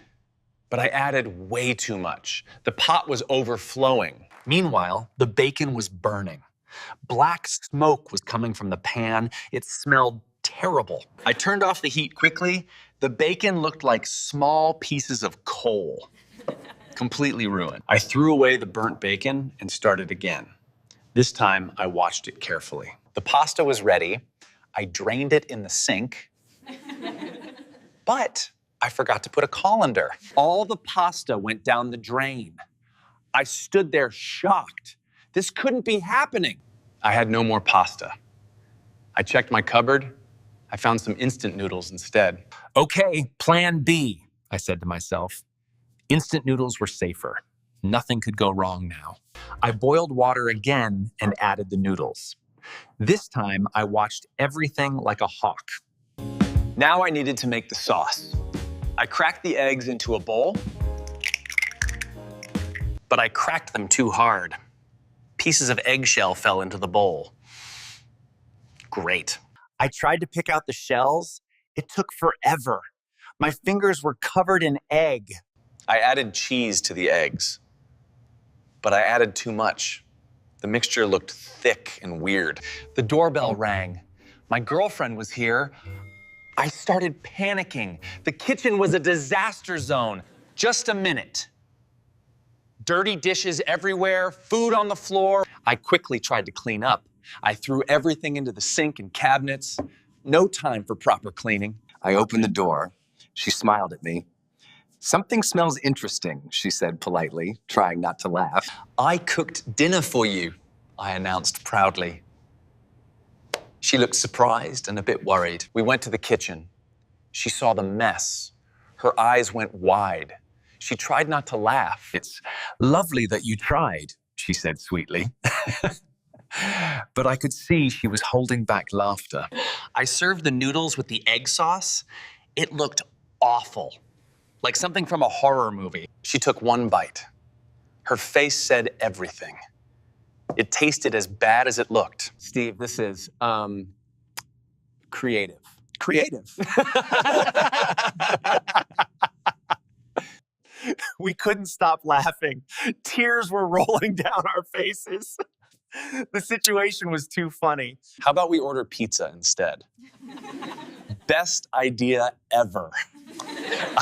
[SPEAKER 7] But I added way too much. The pot was overflowing.
[SPEAKER 1] Meanwhile, the bacon was burning. Black smoke was coming from the pan. It smelled terrible. I turned off the heat quickly. The bacon looked like small pieces of coal.
[SPEAKER 7] Completely ruined.
[SPEAKER 1] I threw away the burnt bacon and started again. This time, I watched it carefully.
[SPEAKER 7] The pasta was ready. I drained it in the sink. But I forgot to put a colander.
[SPEAKER 1] All the pasta went down the drain. I stood there shocked. This couldn't be happening.
[SPEAKER 7] I had no more pasta. I checked my cupboard. I found some instant noodles instead.
[SPEAKER 1] Okay, plan B, I said to myself. Instant noodles were safer. Nothing could go wrong now. I boiled water again and added the noodles. This time, I watched everything like a hawk.
[SPEAKER 7] Now I needed to make the sauce. I cracked the eggs into a bowl, but I cracked them too hard. Pieces of eggshell fell into the bowl. Great.
[SPEAKER 1] I tried to pick out the shells. It took forever. My fingers were covered in egg.
[SPEAKER 7] I added cheese to the eggs, but I added too much. The mixture looked thick and weird. The doorbell rang. My girlfriend was here. I started panicking. The kitchen was a disaster zone. Just a minute. Dirty dishes everywhere, food on the floor. I quickly tried to clean up. I threw everything into the sink and cabinets. No time for proper cleaning.
[SPEAKER 1] I opened the door. She smiled at me. "Something smells interesting," she said politely, trying not to laugh.
[SPEAKER 7] I cooked dinner for you, I announced proudly. She looked surprised and a bit worried. We went to the kitchen. She saw the mess. Her eyes went wide. She tried not to laugh.
[SPEAKER 1] "It's lovely that you tried," she said sweetly. But I could see she was holding back laughter.
[SPEAKER 7] I served the noodles with the egg sauce. It looked awful, like something from a horror movie. She took one bite. Her face said everything. It tasted as bad as it looked.
[SPEAKER 1] "Steve, this is, creative."
[SPEAKER 6] Creative. We couldn't stop laughing. Tears were rolling down our faces. The situation was too funny.
[SPEAKER 7] How about we order pizza instead? Best idea ever.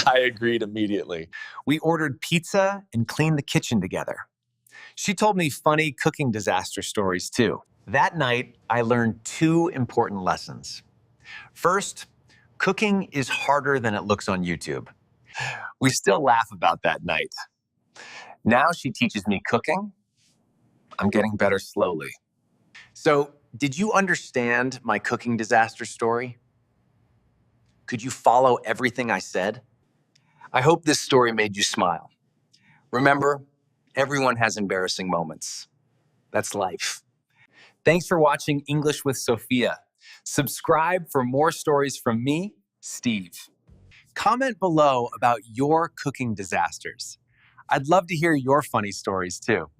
[SPEAKER 7] I agreed immediately.
[SPEAKER 1] We ordered pizza and cleaned the kitchen together. She told me funny cooking disaster stories too. That night, I learned 2 important lessons. First, cooking is harder than it looks on YouTube. We still laugh about that night. Now she teaches me cooking. I'm getting better slowly. So, did you understand my cooking disaster story? Could you follow everything I said? I hope this story made you smile. Remember, everyone has embarrassing moments. That's life. Thanks for watching English with Sophia. Subscribe for more stories from me, Steve. Comment below about your cooking disasters. I'd love to hear your funny stories too.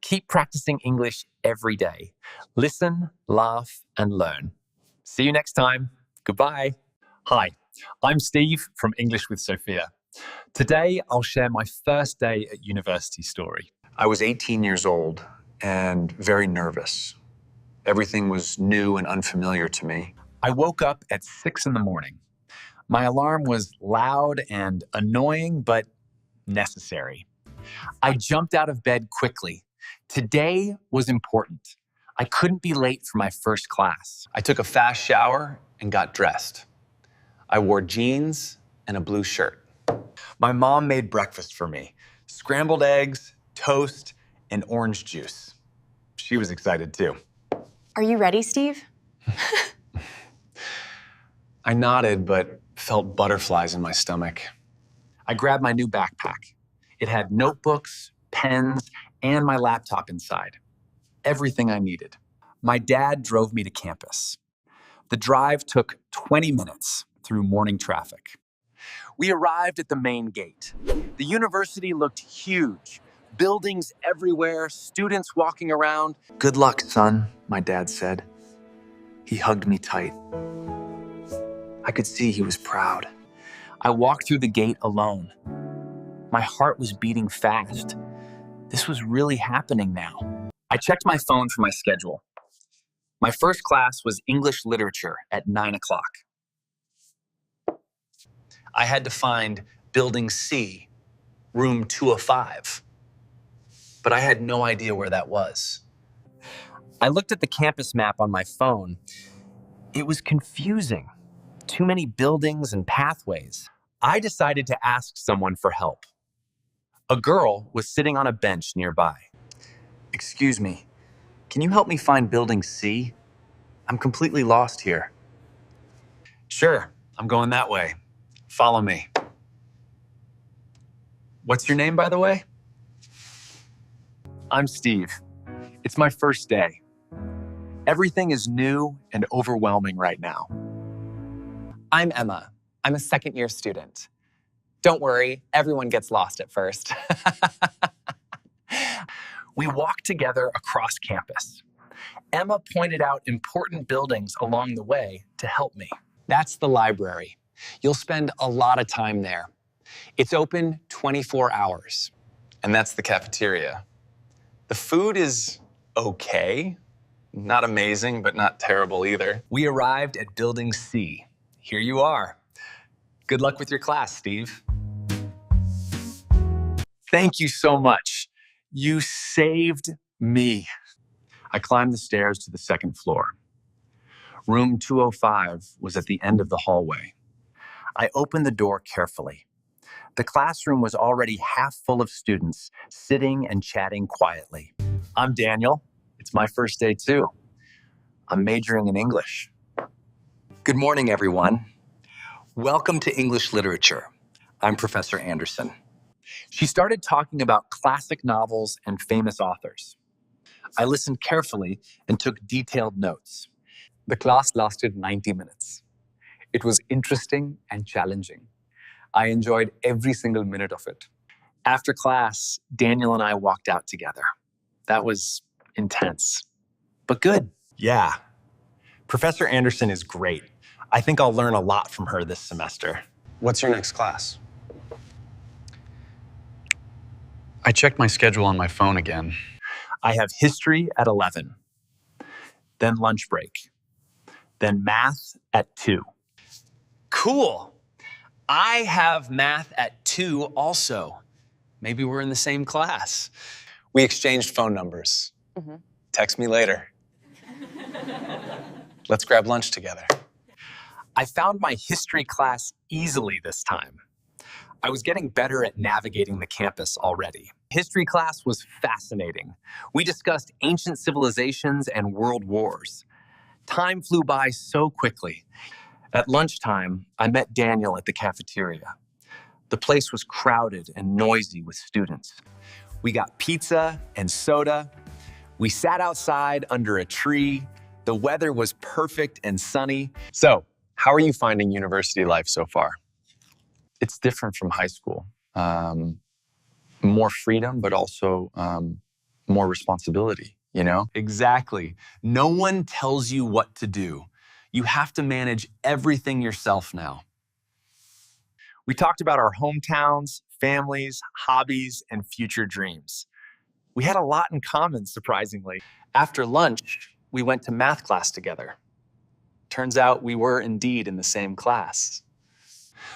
[SPEAKER 1] Keep practicing English every day. Listen, laugh, and learn. See you next time. Goodbye.
[SPEAKER 9] Hi, I'm Steve from English with Sophia. Today, I'll share my first day at university story.
[SPEAKER 5] I was 18 years old and very nervous. Everything was new and unfamiliar to me.
[SPEAKER 1] I woke up at 6 in the morning. My alarm was loud and annoying, but necessary. I jumped out of bed quickly. Today was important. I couldn't be late for my first class.
[SPEAKER 7] I took a fast shower and got dressed. I wore jeans and a blue shirt.
[SPEAKER 1] My mom made breakfast for me. Scrambled eggs, toast, and orange juice. She was excited too.
[SPEAKER 4] Are you ready, Steve?
[SPEAKER 7] I nodded, but felt butterflies in my stomach.
[SPEAKER 1] I grabbed my new backpack. It had notebooks, pens, and my laptop inside. Everything I needed. My dad drove me to campus. The drive took 20 minutes through morning traffic. We arrived at the main gate. The university looked huge. Buildings everywhere, students walking around. "Good luck, son," my dad said. He hugged me tight. I could see he was proud. I walked through the gate alone. My heart was beating fast. This was really happening now. I checked my phone for my schedule. My first class was English literature at 9 o'clock.
[SPEAKER 7] I had to find Building C room 205. But I had no idea where that was. I looked at the campus map on my phone. It was confusing. Too many buildings and pathways. I decided to ask someone for help. A girl was sitting on a bench nearby. Excuse me, can you help me find building C? I'm completely lost here. Sure, I'm going that way. Follow me. What's your name, by the way? I'm Steve. It's my first day. Everything is new and overwhelming right now.
[SPEAKER 13] I'm Emma. I'm a second-year student. Don't worry, everyone gets lost at first.
[SPEAKER 1] We walked together across campus. Emma pointed out important buildings along the way to help me.
[SPEAKER 13] That's the library. You'll spend a lot of time there. It's open 24 hours.
[SPEAKER 7] And that's the cafeteria. The food is okay. Not amazing, but not terrible either.
[SPEAKER 1] We arrived at Building C. Here you are. Good luck with your class, Steve. Thank you so much. You saved me. I climbed the stairs to the second floor. Room 205 was at the end of the hallway. I opened the door carefully. The classroom was already half full of students, sitting and chatting quietly. I'm Daniel. It's my first day too. I'm majoring in English.
[SPEAKER 14] Good morning, everyone. Welcome to English Literature. I'm Professor Anderson.
[SPEAKER 1] She started talking about classic novels and famous authors. I listened carefully and took detailed notes.
[SPEAKER 13] The class lasted 90 minutes. It was interesting and challenging. I enjoyed every single minute of it.
[SPEAKER 1] After class, Daniel and I walked out together. That was intense, but good.
[SPEAKER 6] Yeah. Professor Anderson is great. I think I'll learn a lot from her this semester.
[SPEAKER 7] What's your next class? I checked my schedule on my phone again.
[SPEAKER 1] I have history at 11, then lunch break, then math at 2.
[SPEAKER 7] Cool. I have math at 2 also. Maybe we're in the same class. We exchanged phone numbers. Text me later. Let's grab lunch together.
[SPEAKER 1] I found my history class easily this time. I was getting better at navigating the campus already. History class was fascinating. We discussed ancient civilizations and world wars. Time flew by so quickly. At lunchtime, I met Daniel at the cafeteria. The place was crowded and noisy with students. We got pizza and soda. We sat outside under a tree. The weather was perfect and sunny.
[SPEAKER 7] So, how are you finding university life so far? It's different from high school. More freedom, but also more responsibility, you know?
[SPEAKER 1] Exactly. No one tells you what to do. You have to manage everything yourself now. We talked about our hometowns, families, hobbies, and future dreams. We had a lot in common, surprisingly. After lunch, we went to math class together. Turns out we were indeed in the same class.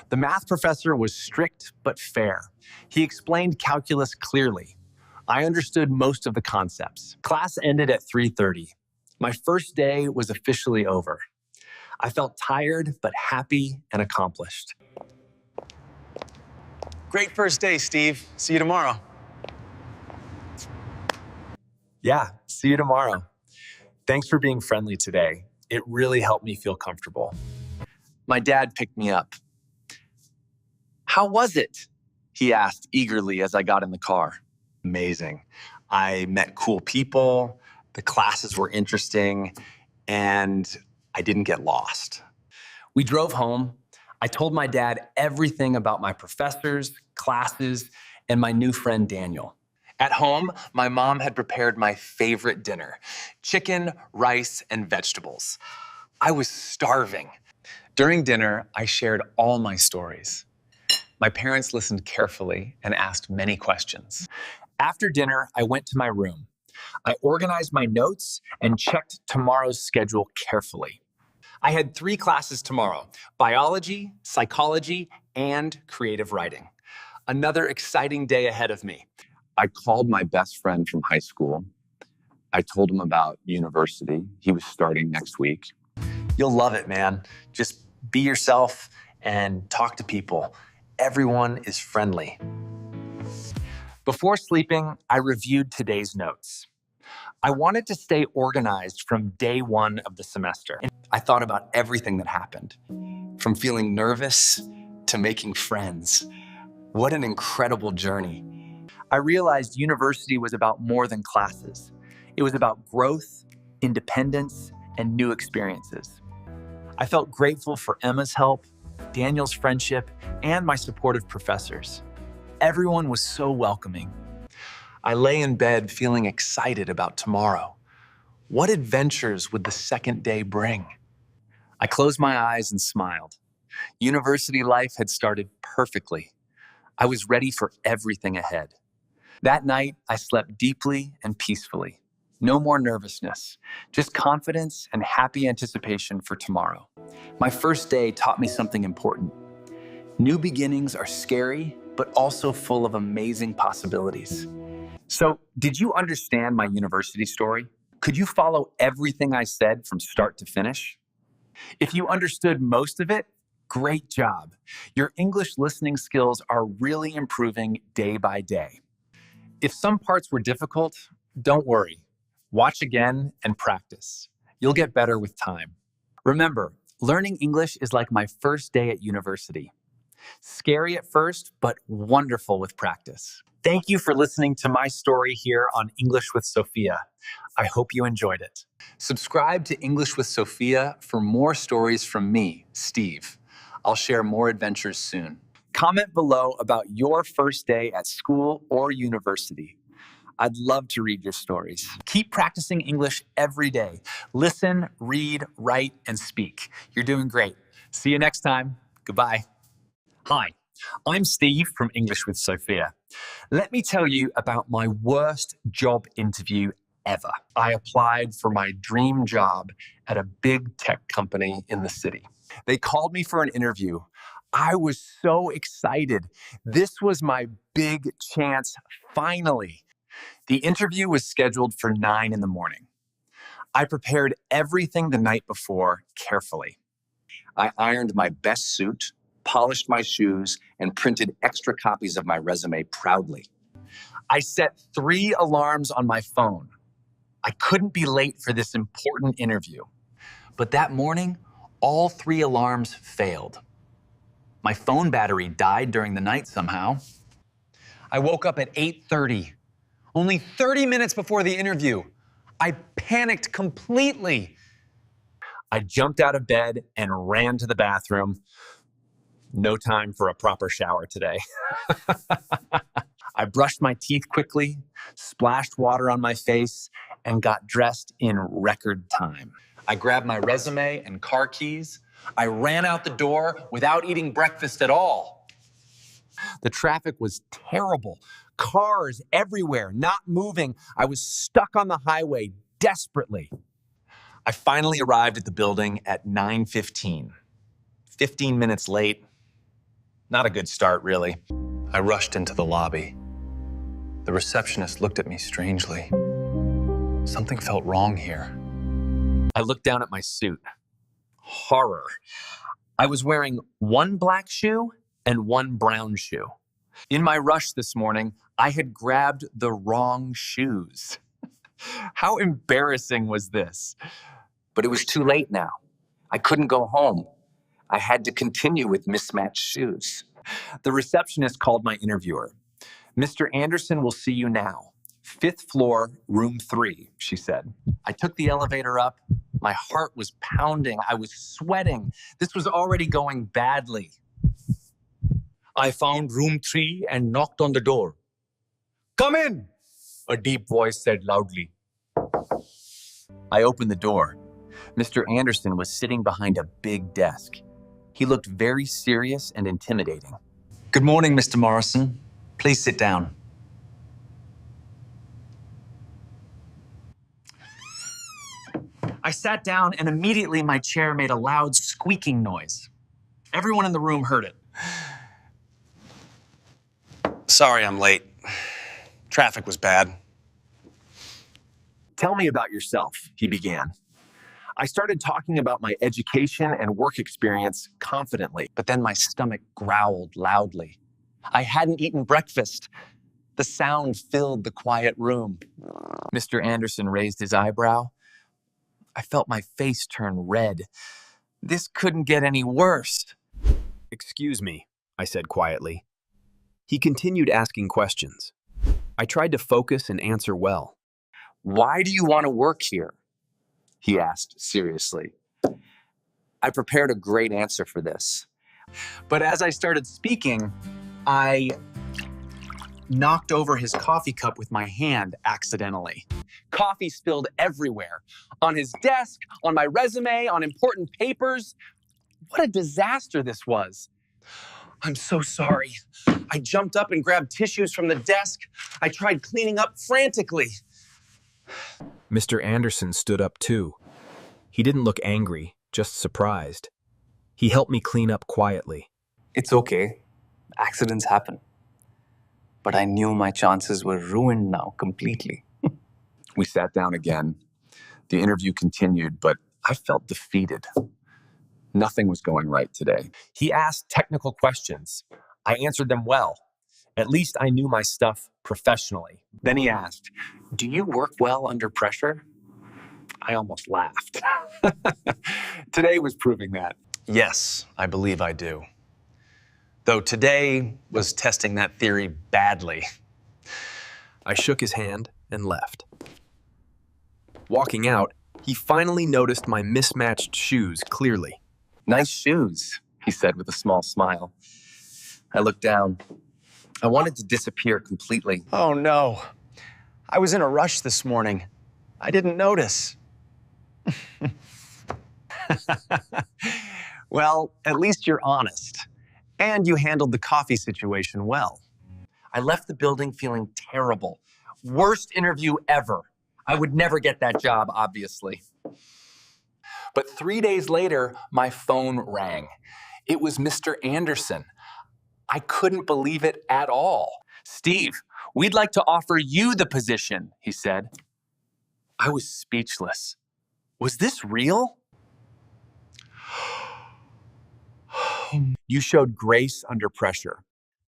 [SPEAKER 1] The math professor was strict but fair. He explained calculus clearly. I understood most of the concepts. Class ended at 3:30. My first day was officially over. I felt tired but happy and accomplished.
[SPEAKER 7] Great first day, Steve. See you tomorrow.
[SPEAKER 1] Yeah, see you tomorrow. Thanks for being friendly today. It really helped me feel comfortable. My dad picked me up. How was it? He asked eagerly as I got in the car. Amazing. I met cool people, the classes were interesting, and I didn't get lost. We drove home. I told my dad everything about my professors, classes, and my new friend Daniel. At home, my mom had prepared my favorite dinner: chicken, rice, and vegetables. I was starving. During dinner, I shared all my stories. My parents listened carefully and asked many questions. After dinner, I went to my room. I organized my notes and checked tomorrow's schedule carefully. I had 3 classes tomorrow: biology, psychology, and creative writing.
[SPEAKER 7] Another exciting day ahead of me.
[SPEAKER 2] I called my best friend from high school. I told him about university. He was starting next week.
[SPEAKER 7] You'll love it, man. Just be yourself and talk to people. Everyone is friendly. Before sleeping, I reviewed today's notes. I wanted to stay organized from day one of the semester. I thought about everything that happened, from feeling nervous to making friends. What an incredible journey. I realized university was about more than classes. It was about growth, independence, and new experiences. I felt grateful for Emma's help, Daniel's friendship, and my supportive professors. Everyone was so welcoming. I lay in bed feeling excited about tomorrow. What adventures would the second day bring? I closed my eyes and smiled. University life had started perfectly. I was ready for everything ahead. That night, I slept deeply and peacefully. No more nervousness, just confidence and happy anticipation for tomorrow. My first day taught me something important. New beginnings are scary, but also full of amazing possibilities. So, did you understand my university story? Could you follow everything I said from start to finish? If you understood most of it, great job. Your English listening skills are really improving day by day. If some parts were difficult, don't worry. Watch again and practice. You'll get better with time. Remember, learning English is like my first day at university. Scary at first, but wonderful with practice. Thank you for listening to my story here on English with Sophia. I hope you enjoyed it. Subscribe to English with Sophia for more stories from me, Steve. I'll share more adventures soon. Comment below about your first day at school or university. I'd love to read your stories. Keep practicing English every day. Listen, read, write, and speak. You're doing great. See you next time. Goodbye. Hi, I'm Steve from English with Sophia. Let me tell you about my worst job interview ever. I applied for my dream job at a big tech company in the city. They called me for an interview. I was so excited. This was my big chance, finally. The interview was scheduled for 9 in the morning. I prepared everything the night before carefully. I ironed my best suit, polished my shoes, and printed extra copies of my resume proudly. I set 3 alarms on my phone. I couldn't be late for this important interview. But that morning, all 3 alarms failed. My phone battery died during the night somehow. I woke up at 8:30, only 30 minutes before the interview. I panicked completely. I jumped out of bed and ran to the bathroom. No time for a proper shower today. I brushed my teeth quickly, splashed water on my face, and got dressed in record time. I grabbed my resume and car keys. I ran out the door without eating breakfast at all. The traffic was terrible. Cars everywhere, not moving. I was stuck on the highway desperately. I finally arrived at the building at 9:15. 15 minutes late. Not a good start, really. I rushed into the lobby. The receptionist looked at me strangely. Something felt wrong here. I looked down at my suit. Horror. I was wearing 1 black shoe and 1 brown shoe. In my rush this morning, I had grabbed the wrong shoes. How embarrassing was this?
[SPEAKER 14] But it was too late now. I couldn't go home. I had to continue with mismatched shoes.
[SPEAKER 1] The receptionist called my interviewer. Mr. Anderson will see you now. 5th floor, room 3, she said. I took the elevator up. My heart was pounding. I was sweating. This was already going badly.
[SPEAKER 15] I found room 3 and knocked on the door. "Come in," a deep voice said loudly.
[SPEAKER 1] I opened the door. Mr. Anderson was sitting behind a big desk. He looked very serious and intimidating.
[SPEAKER 7] Good morning, Mr. Morrison. Please sit down. I sat down and immediately my chair made a loud squeaking noise. Everyone in the room heard it. Sorry I'm late. Traffic was bad.
[SPEAKER 1] Tell me about yourself, he began. I started talking about my education and work experience confidently.
[SPEAKER 7] But then my stomach growled loudly. I hadn't eaten breakfast. The sound filled the quiet room.
[SPEAKER 1] Mr. Anderson raised his eyebrow. I felt my face turn red. This couldn't get any worse.
[SPEAKER 10] Excuse me, I said quietly. He continued asking questions. I tried to focus and answer well.
[SPEAKER 1] Why do you want to work here? He asked seriously. I prepared a great answer for this.
[SPEAKER 7] But as I started speaking, I knocked over his coffee cup with my hand accidentally. Coffee spilled everywhere. On his desk, on my resume, on important papers. What a disaster this was. I'm so sorry. I jumped up and grabbed tissues from the desk. I tried cleaning up frantically.
[SPEAKER 10] Mr. Anderson stood up too. He didn't look angry, just surprised. He helped me clean up quietly.
[SPEAKER 13] It's okay. Accidents happen. But I knew my chances were ruined now completely.
[SPEAKER 1] We sat down again. The interview continued, but I felt defeated. Nothing was going right today. He asked technical questions. I answered them well. At least I knew my stuff professionally. Then he asked, "Do you work well under pressure?" I almost laughed. Today was proving that.
[SPEAKER 7] Yes, I believe I do. Though today was testing that theory badly.
[SPEAKER 10] I shook his hand and left. Walking out, he finally noticed my mismatched shoes clearly.
[SPEAKER 1] "Nice shoes," he said with a small smile. I looked down. I wanted to disappear completely.
[SPEAKER 7] Oh no. I was in a rush this morning. I didn't notice. Well, at least you're honest. And you handled the coffee situation well.
[SPEAKER 1] I left the building feeling terrible. Worst interview ever. I would never get that job, obviously. But 3 days later, my phone rang. It was Mr. Anderson. I couldn't believe it at all. "Steve, we'd like to offer you the position," he said. I was speechless. Was this real? "You showed grace under pressure.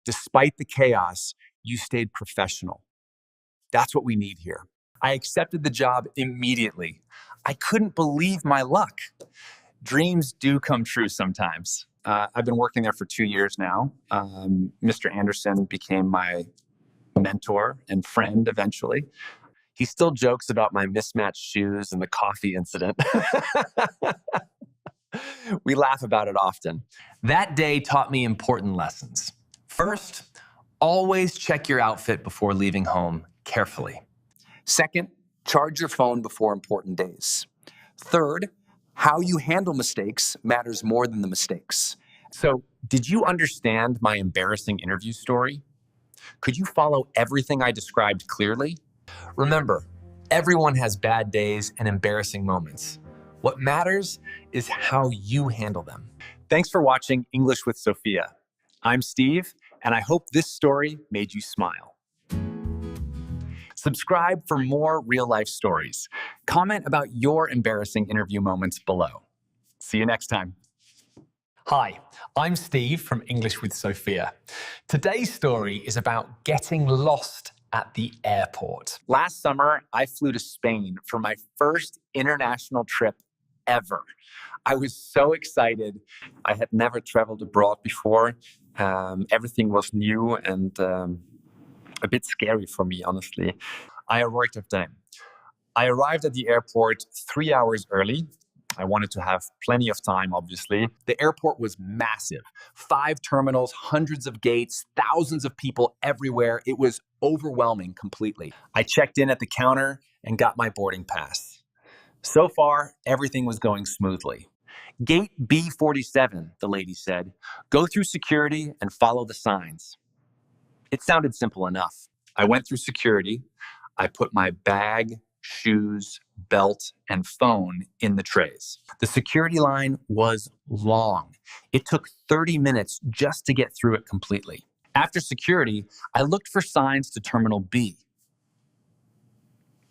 [SPEAKER 1] Despite the chaos, you stayed professional. That's what we need here." I accepted the job immediately. I couldn't believe my luck. Dreams do come true sometimes. I've been working there for 2 years now. Mr. Anderson became my mentor and friend eventually. He still jokes about my mismatched shoes and the coffee incident. We laugh about it often. That day taught me important lessons. First, always check your outfit before leaving home carefully. Second, charge your phone before important days. Third, how you handle mistakes matters more than the mistakes. So, did you understand my embarrassing interview story? Could you follow everything I described clearly? Remember, everyone has bad days and embarrassing moments. What matters is how you handle them. Thanks for watching English with Sophia. I'm Steve, and I hope this story made you smile. Subscribe for more real-life stories. Comment about your embarrassing interview moments below. See you next time.
[SPEAKER 8] Hi, I'm Steve from English with Sophia. Today's story is about getting lost at the airport.
[SPEAKER 1] Last summer, I flew to Spain for my first international trip ever. I was so excited. I had never traveled abroad before. Everything was new and a bit scary for me, honestly. I arrived at the airport 3 hours early. I wanted to have plenty of time, obviously. The airport was massive. 5 terminals, hundreds of gates, thousands of people everywhere. It was overwhelming completely. I checked in at the counter and got my boarding pass. So far, everything was going smoothly. "Gate B47, the lady said. "Go through security and follow the signs." It sounded simple enough. I went through security. I put my bag, shoes, belt, and phone in the trays. The security line was long. It took 30 minutes just to get through it completely.
[SPEAKER 7] After security, I looked for signs to Terminal B.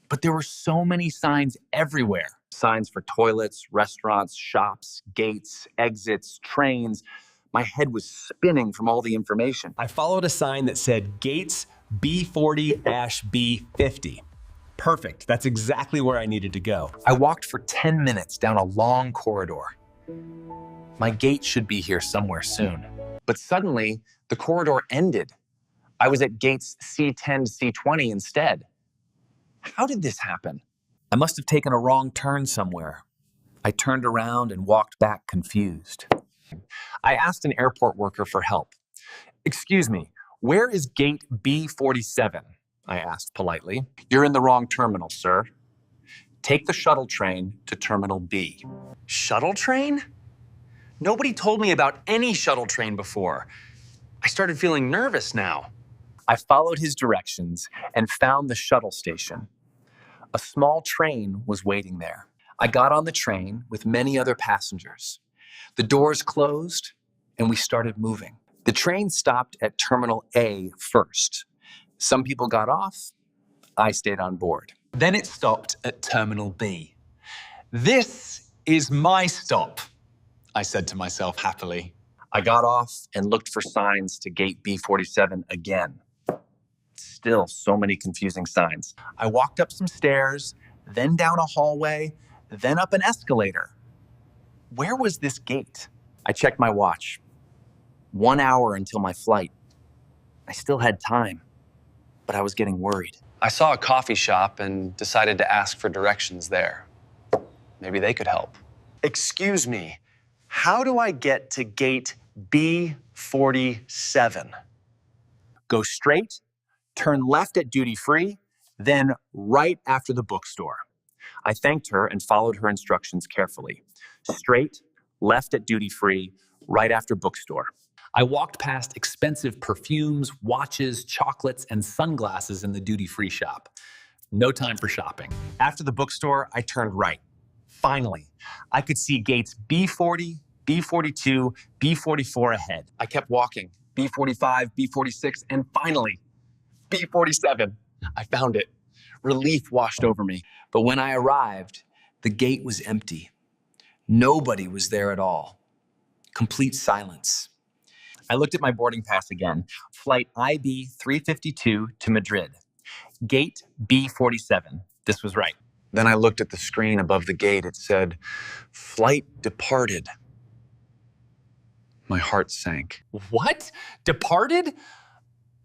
[SPEAKER 7] But there were so many signs everywhere. Signs for toilets, restaurants, shops, gates, exits, trains. My head was spinning from all the information.
[SPEAKER 8] I followed a sign that said Gates B40-B50. Perfect. That's exactly where I needed to go.
[SPEAKER 7] I walked for 10 minutes down a long corridor. My gate should be here somewhere soon. But suddenly, the corridor ended. I was at gates C10 to C20 instead. How did this happen? I must have taken a wrong turn somewhere. I turned around and walked back confused. I asked an airport worker for help. "Excuse me, where is gate B47? I asked politely. "You're in the wrong terminal, sir. Take the shuttle train to Terminal B." Shuttle train? Nobody told me about any shuttle train before. I started feeling nervous now. I followed his directions and found the shuttle station. A small train was waiting there. I got on the train with many other passengers. The doors closed and we started moving. The train stopped at Terminal A first. Some people got off. I stayed on board.
[SPEAKER 11] Then it stopped at Terminal B. This is my stop, I said to myself happily.
[SPEAKER 7] I got off and looked for signs to gate B47 again. Still so many confusing signs. I walked up some stairs, then down a hallway, then up an escalator. Where was this gate? I checked my watch. 1 hour until my flight. I still had time, but I was getting worried. I saw a coffee shop and decided to ask for directions there. Maybe they could help. "Excuse me, how do I get to gate B47? Go straight, turn left at duty free, then right after the bookstore." I thanked her and followed her instructions carefully. Straight, left at duty free, right after bookstore. I walked past expensive perfumes, watches, chocolates, and sunglasses in the duty-free shop. No time for shopping. After the bookstore, I turned right. Finally, I could see gates B40, B42, B44 ahead. I kept walking, B45, B46, and finally, B47. I found it. Relief washed over me. But when I arrived, the gate was empty. Nobody was there at all. Complete silence. I looked at my boarding pass again. Flight IB 352 to Madrid. Gate B47. This was right. Then I looked at the screen above the gate. It said, "Flight departed." My heart sank. What? Departed?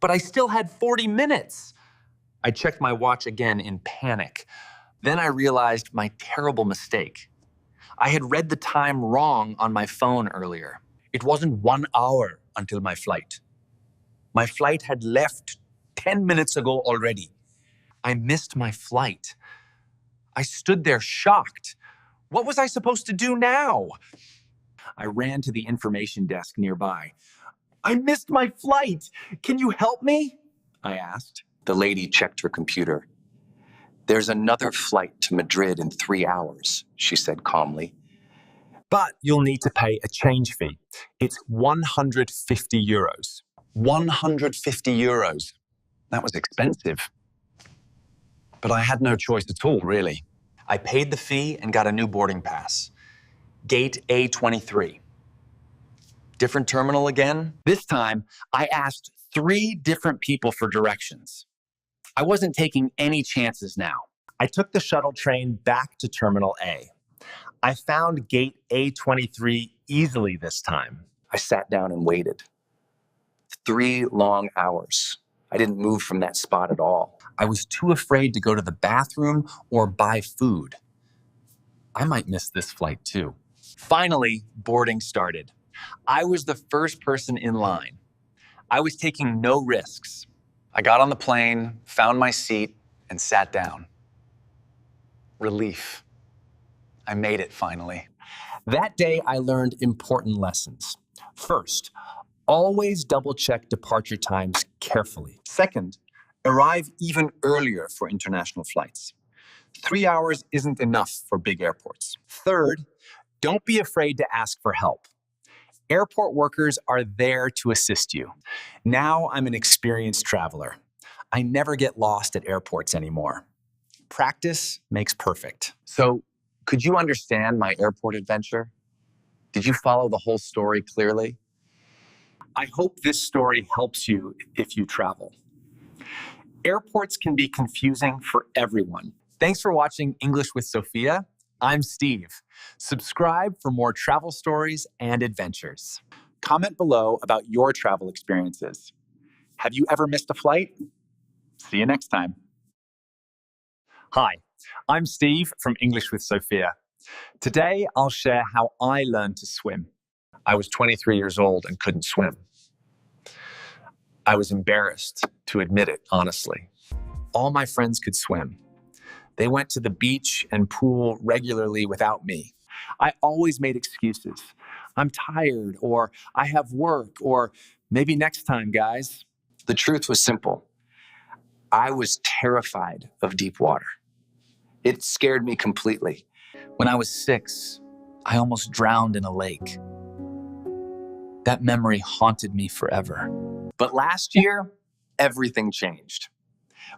[SPEAKER 7] But I still had 40 minutes. I checked my watch again in panic. Then I realized my terrible mistake. I had read the time wrong on my phone earlier. It wasn't 1 hour until my flight. My flight had left 10 minutes ago already. I missed my flight. I stood there shocked. What was I supposed to do now? I ran to the information desk nearby. "I missed my flight. Can you help me?" I asked. The lady checked her computer. "There's another flight to Madrid in 3 hours," she said calmly. "But you'll need to pay a change fee. It's 150 euros. 150 euros. That was expensive. But I had no choice at all, really. I paid the fee and got a new boarding pass. Gate A23. Different terminal again? This time, I asked 3 different people for directions. I wasn't taking any chances now. I took the shuttle train back to Terminal A. I found gate A23 easily this time. I sat down and waited. 3 long hours. I didn't move from that spot at all. I was too afraid to go to the bathroom or buy food. I might miss this flight too. Finally, boarding started. I was the first person in line. I was taking no risks. I got on the plane, found my seat, and sat down. Relief. I made it finally. That day, I learned important lessons. First, always double-check departure times carefully. Second, arrive even earlier for international flights. 3 hours isn't enough for big airports. Third, don't be afraid to ask for help.
[SPEAKER 8] Airport workers are there to assist you. Now I'm an experienced traveler. I never get lost at airports anymore. Practice makes perfect.
[SPEAKER 1] So, could you understand my airport adventure? Did you follow the whole story clearly?
[SPEAKER 8] I hope this story helps you if you travel. Airports can be confusing for everyone. Thanks for watching English with Sophia. I'm Steve. Subscribe for more travel stories and adventures. Comment below about your travel experiences. Have you ever missed a flight? See you next time. Hi, I'm Steve from English with Sophia. Today, I'll share how I learned to swim.
[SPEAKER 1] I was 23 years old and couldn't swim. I was embarrassed to admit it, honestly. All my friends could swim. They went to the beach and pool regularly without me. I always made excuses. I'm tired, or I have work, or maybe next time, guys. The truth was simple. I was terrified of deep water. It scared me completely.
[SPEAKER 7] When I was 6, I almost drowned in a lake. That memory haunted me forever.
[SPEAKER 1] But last year, everything changed.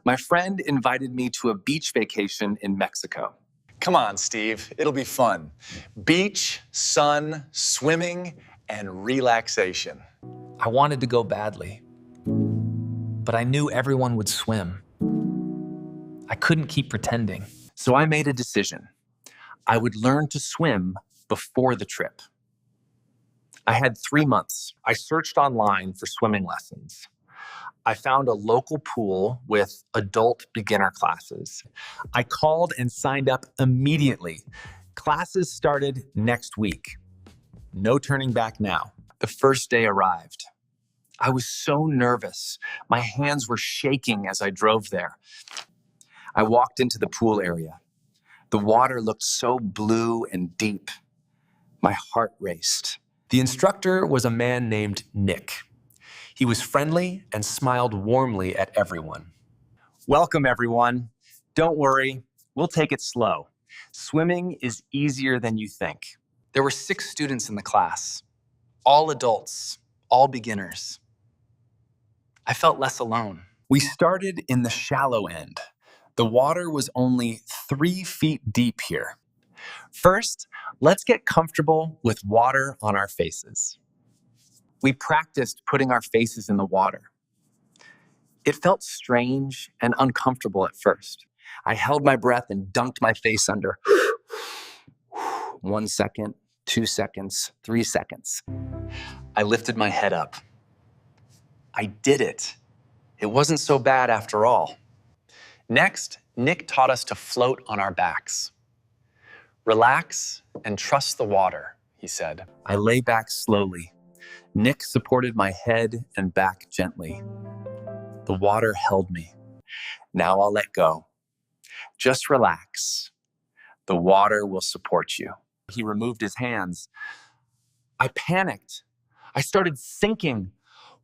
[SPEAKER 1] My friend invited me to a beach vacation in Mexico.
[SPEAKER 11] Come on, Steve. It'll be fun. Beach, sun, swimming, and relaxation.
[SPEAKER 7] I wanted to go badly, but I knew everyone would swim. I couldn't keep pretending.
[SPEAKER 1] So I made a decision. I would learn to swim before the trip. I had 3 months. I searched online for swimming lessons. I found a local pool with adult beginner classes.
[SPEAKER 8] I called and signed up immediately. Classes started next week. No turning back now.
[SPEAKER 1] The first day arrived. I was so nervous. My hands were shaking as I drove there. I walked into the pool area. The water looked so blue and deep. My heart raced.
[SPEAKER 8] The instructor was a man named Nick. He was friendly and smiled warmly at everyone. Welcome, everyone. Don't worry, we'll take it slow. Swimming is easier than you think.
[SPEAKER 7] There were 6 students in the class, all adults, all beginners. I felt less alone.
[SPEAKER 8] We started in the shallow end. The water was only 3 feet deep here. First, let's get comfortable with water on our faces. We practiced putting our faces in the water. It felt strange and uncomfortable at first. I held my breath and dunked my face under. 1 second, 2 seconds, 3 seconds. I lifted my head up. I did it. It wasn't so bad after all. Next, Nick taught us to float on our backs. Relax and trust the water, he said. I lay back slowly. Nick supported my head and back gently. The water held me. Now I'll let go. Just relax. The water will support you. He removed his hands. I panicked. I started sinking.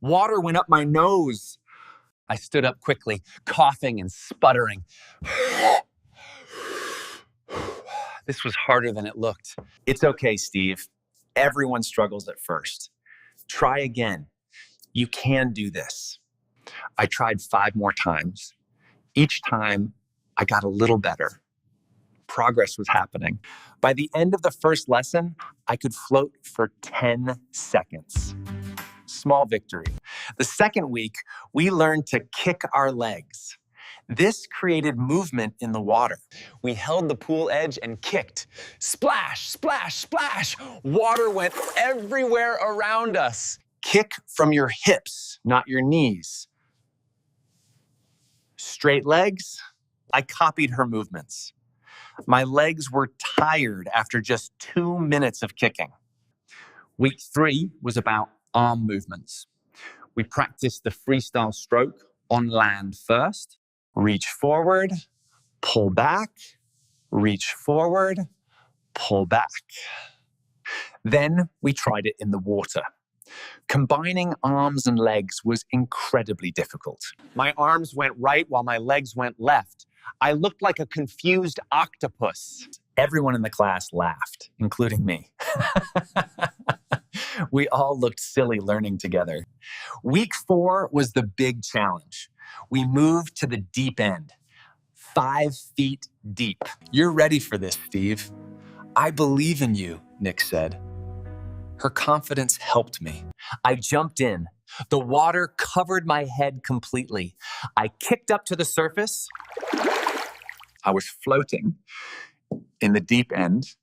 [SPEAKER 8] Water went up my nose. I stood up quickly, coughing and sputtering. This was harder than it looked. It's okay, Steve. Everyone struggles at first. Try again. You can do this. I tried 5 more times. Each time, I got a little better. Progress was happening. By the end of the first lesson, I could float for 10 seconds. Small victory. The second week, we learned to kick our legs. This created movement in the water. We held the pool edge and kicked. Splash, splash, splash. Water went everywhere around us. Kick from your hips, not your knees. Straight legs. I copied her movements. My legs were tired after just 2 minutes of kicking. Week 3 was about arm movements. We practiced the freestyle stroke on land first. Reach forward, pull back, reach forward, pull back. Then we tried it in the water. Combining arms and legs was incredibly difficult. My arms went right while my legs went left. I looked like a confused octopus. Everyone in the class laughed, including me.
[SPEAKER 1] We all looked silly learning together. Week 4 was the big challenge. We moved to the deep end, 5 feet deep. You're ready for this, Steve. I believe in you, Nick said. Her confidence helped me. I jumped in. The water covered my head completely. I kicked up to the surface. I was floating in the deep end.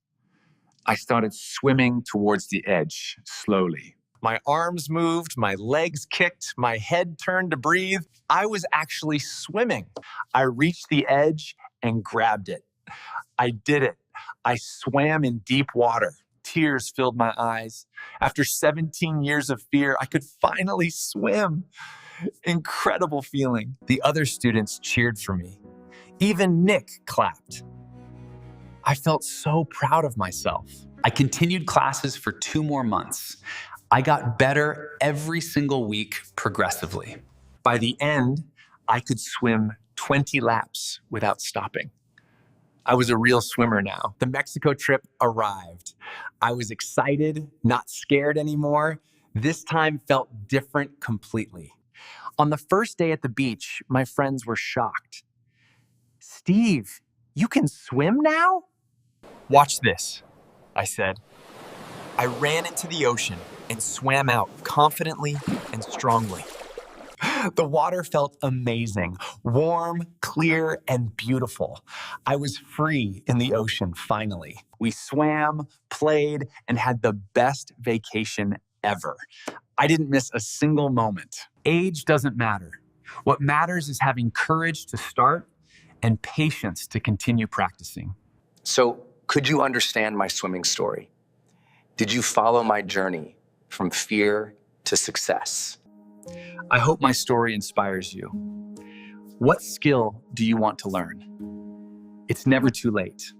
[SPEAKER 1] I started swimming towards the edge slowly. My arms moved, my legs kicked, my head turned to breathe. I was actually swimming. I reached the edge and grabbed it. I did it. I swam in deep water. Tears filled my eyes. After 17 years of fear, I could finally swim. Incredible feeling. The other students cheered for me. Even Nick clapped. I felt so proud of myself. I continued classes for 2 more months. I got better every single week progressively. By the end, I could swim 20 laps without stopping. I was a real swimmer now. The Mexico trip arrived. I was excited, not scared anymore. This time felt different completely. On the first day at the beach, my friends were shocked. Steve, you can swim now? Watch this, I said. I ran into the ocean and swam out confidently and strongly. The water felt amazing, warm, clear, and beautiful. I was free in the ocean finally. We swam, played, and had the best vacation ever. I didn't miss a single moment. Age doesn't matter. What matters is having courage to start and patience to continue practicing.
[SPEAKER 14] So, could you understand my swimming story? Did you follow my journey from fear to success?
[SPEAKER 1] I hope my story inspires you. What skill do you want to learn? It's never too late.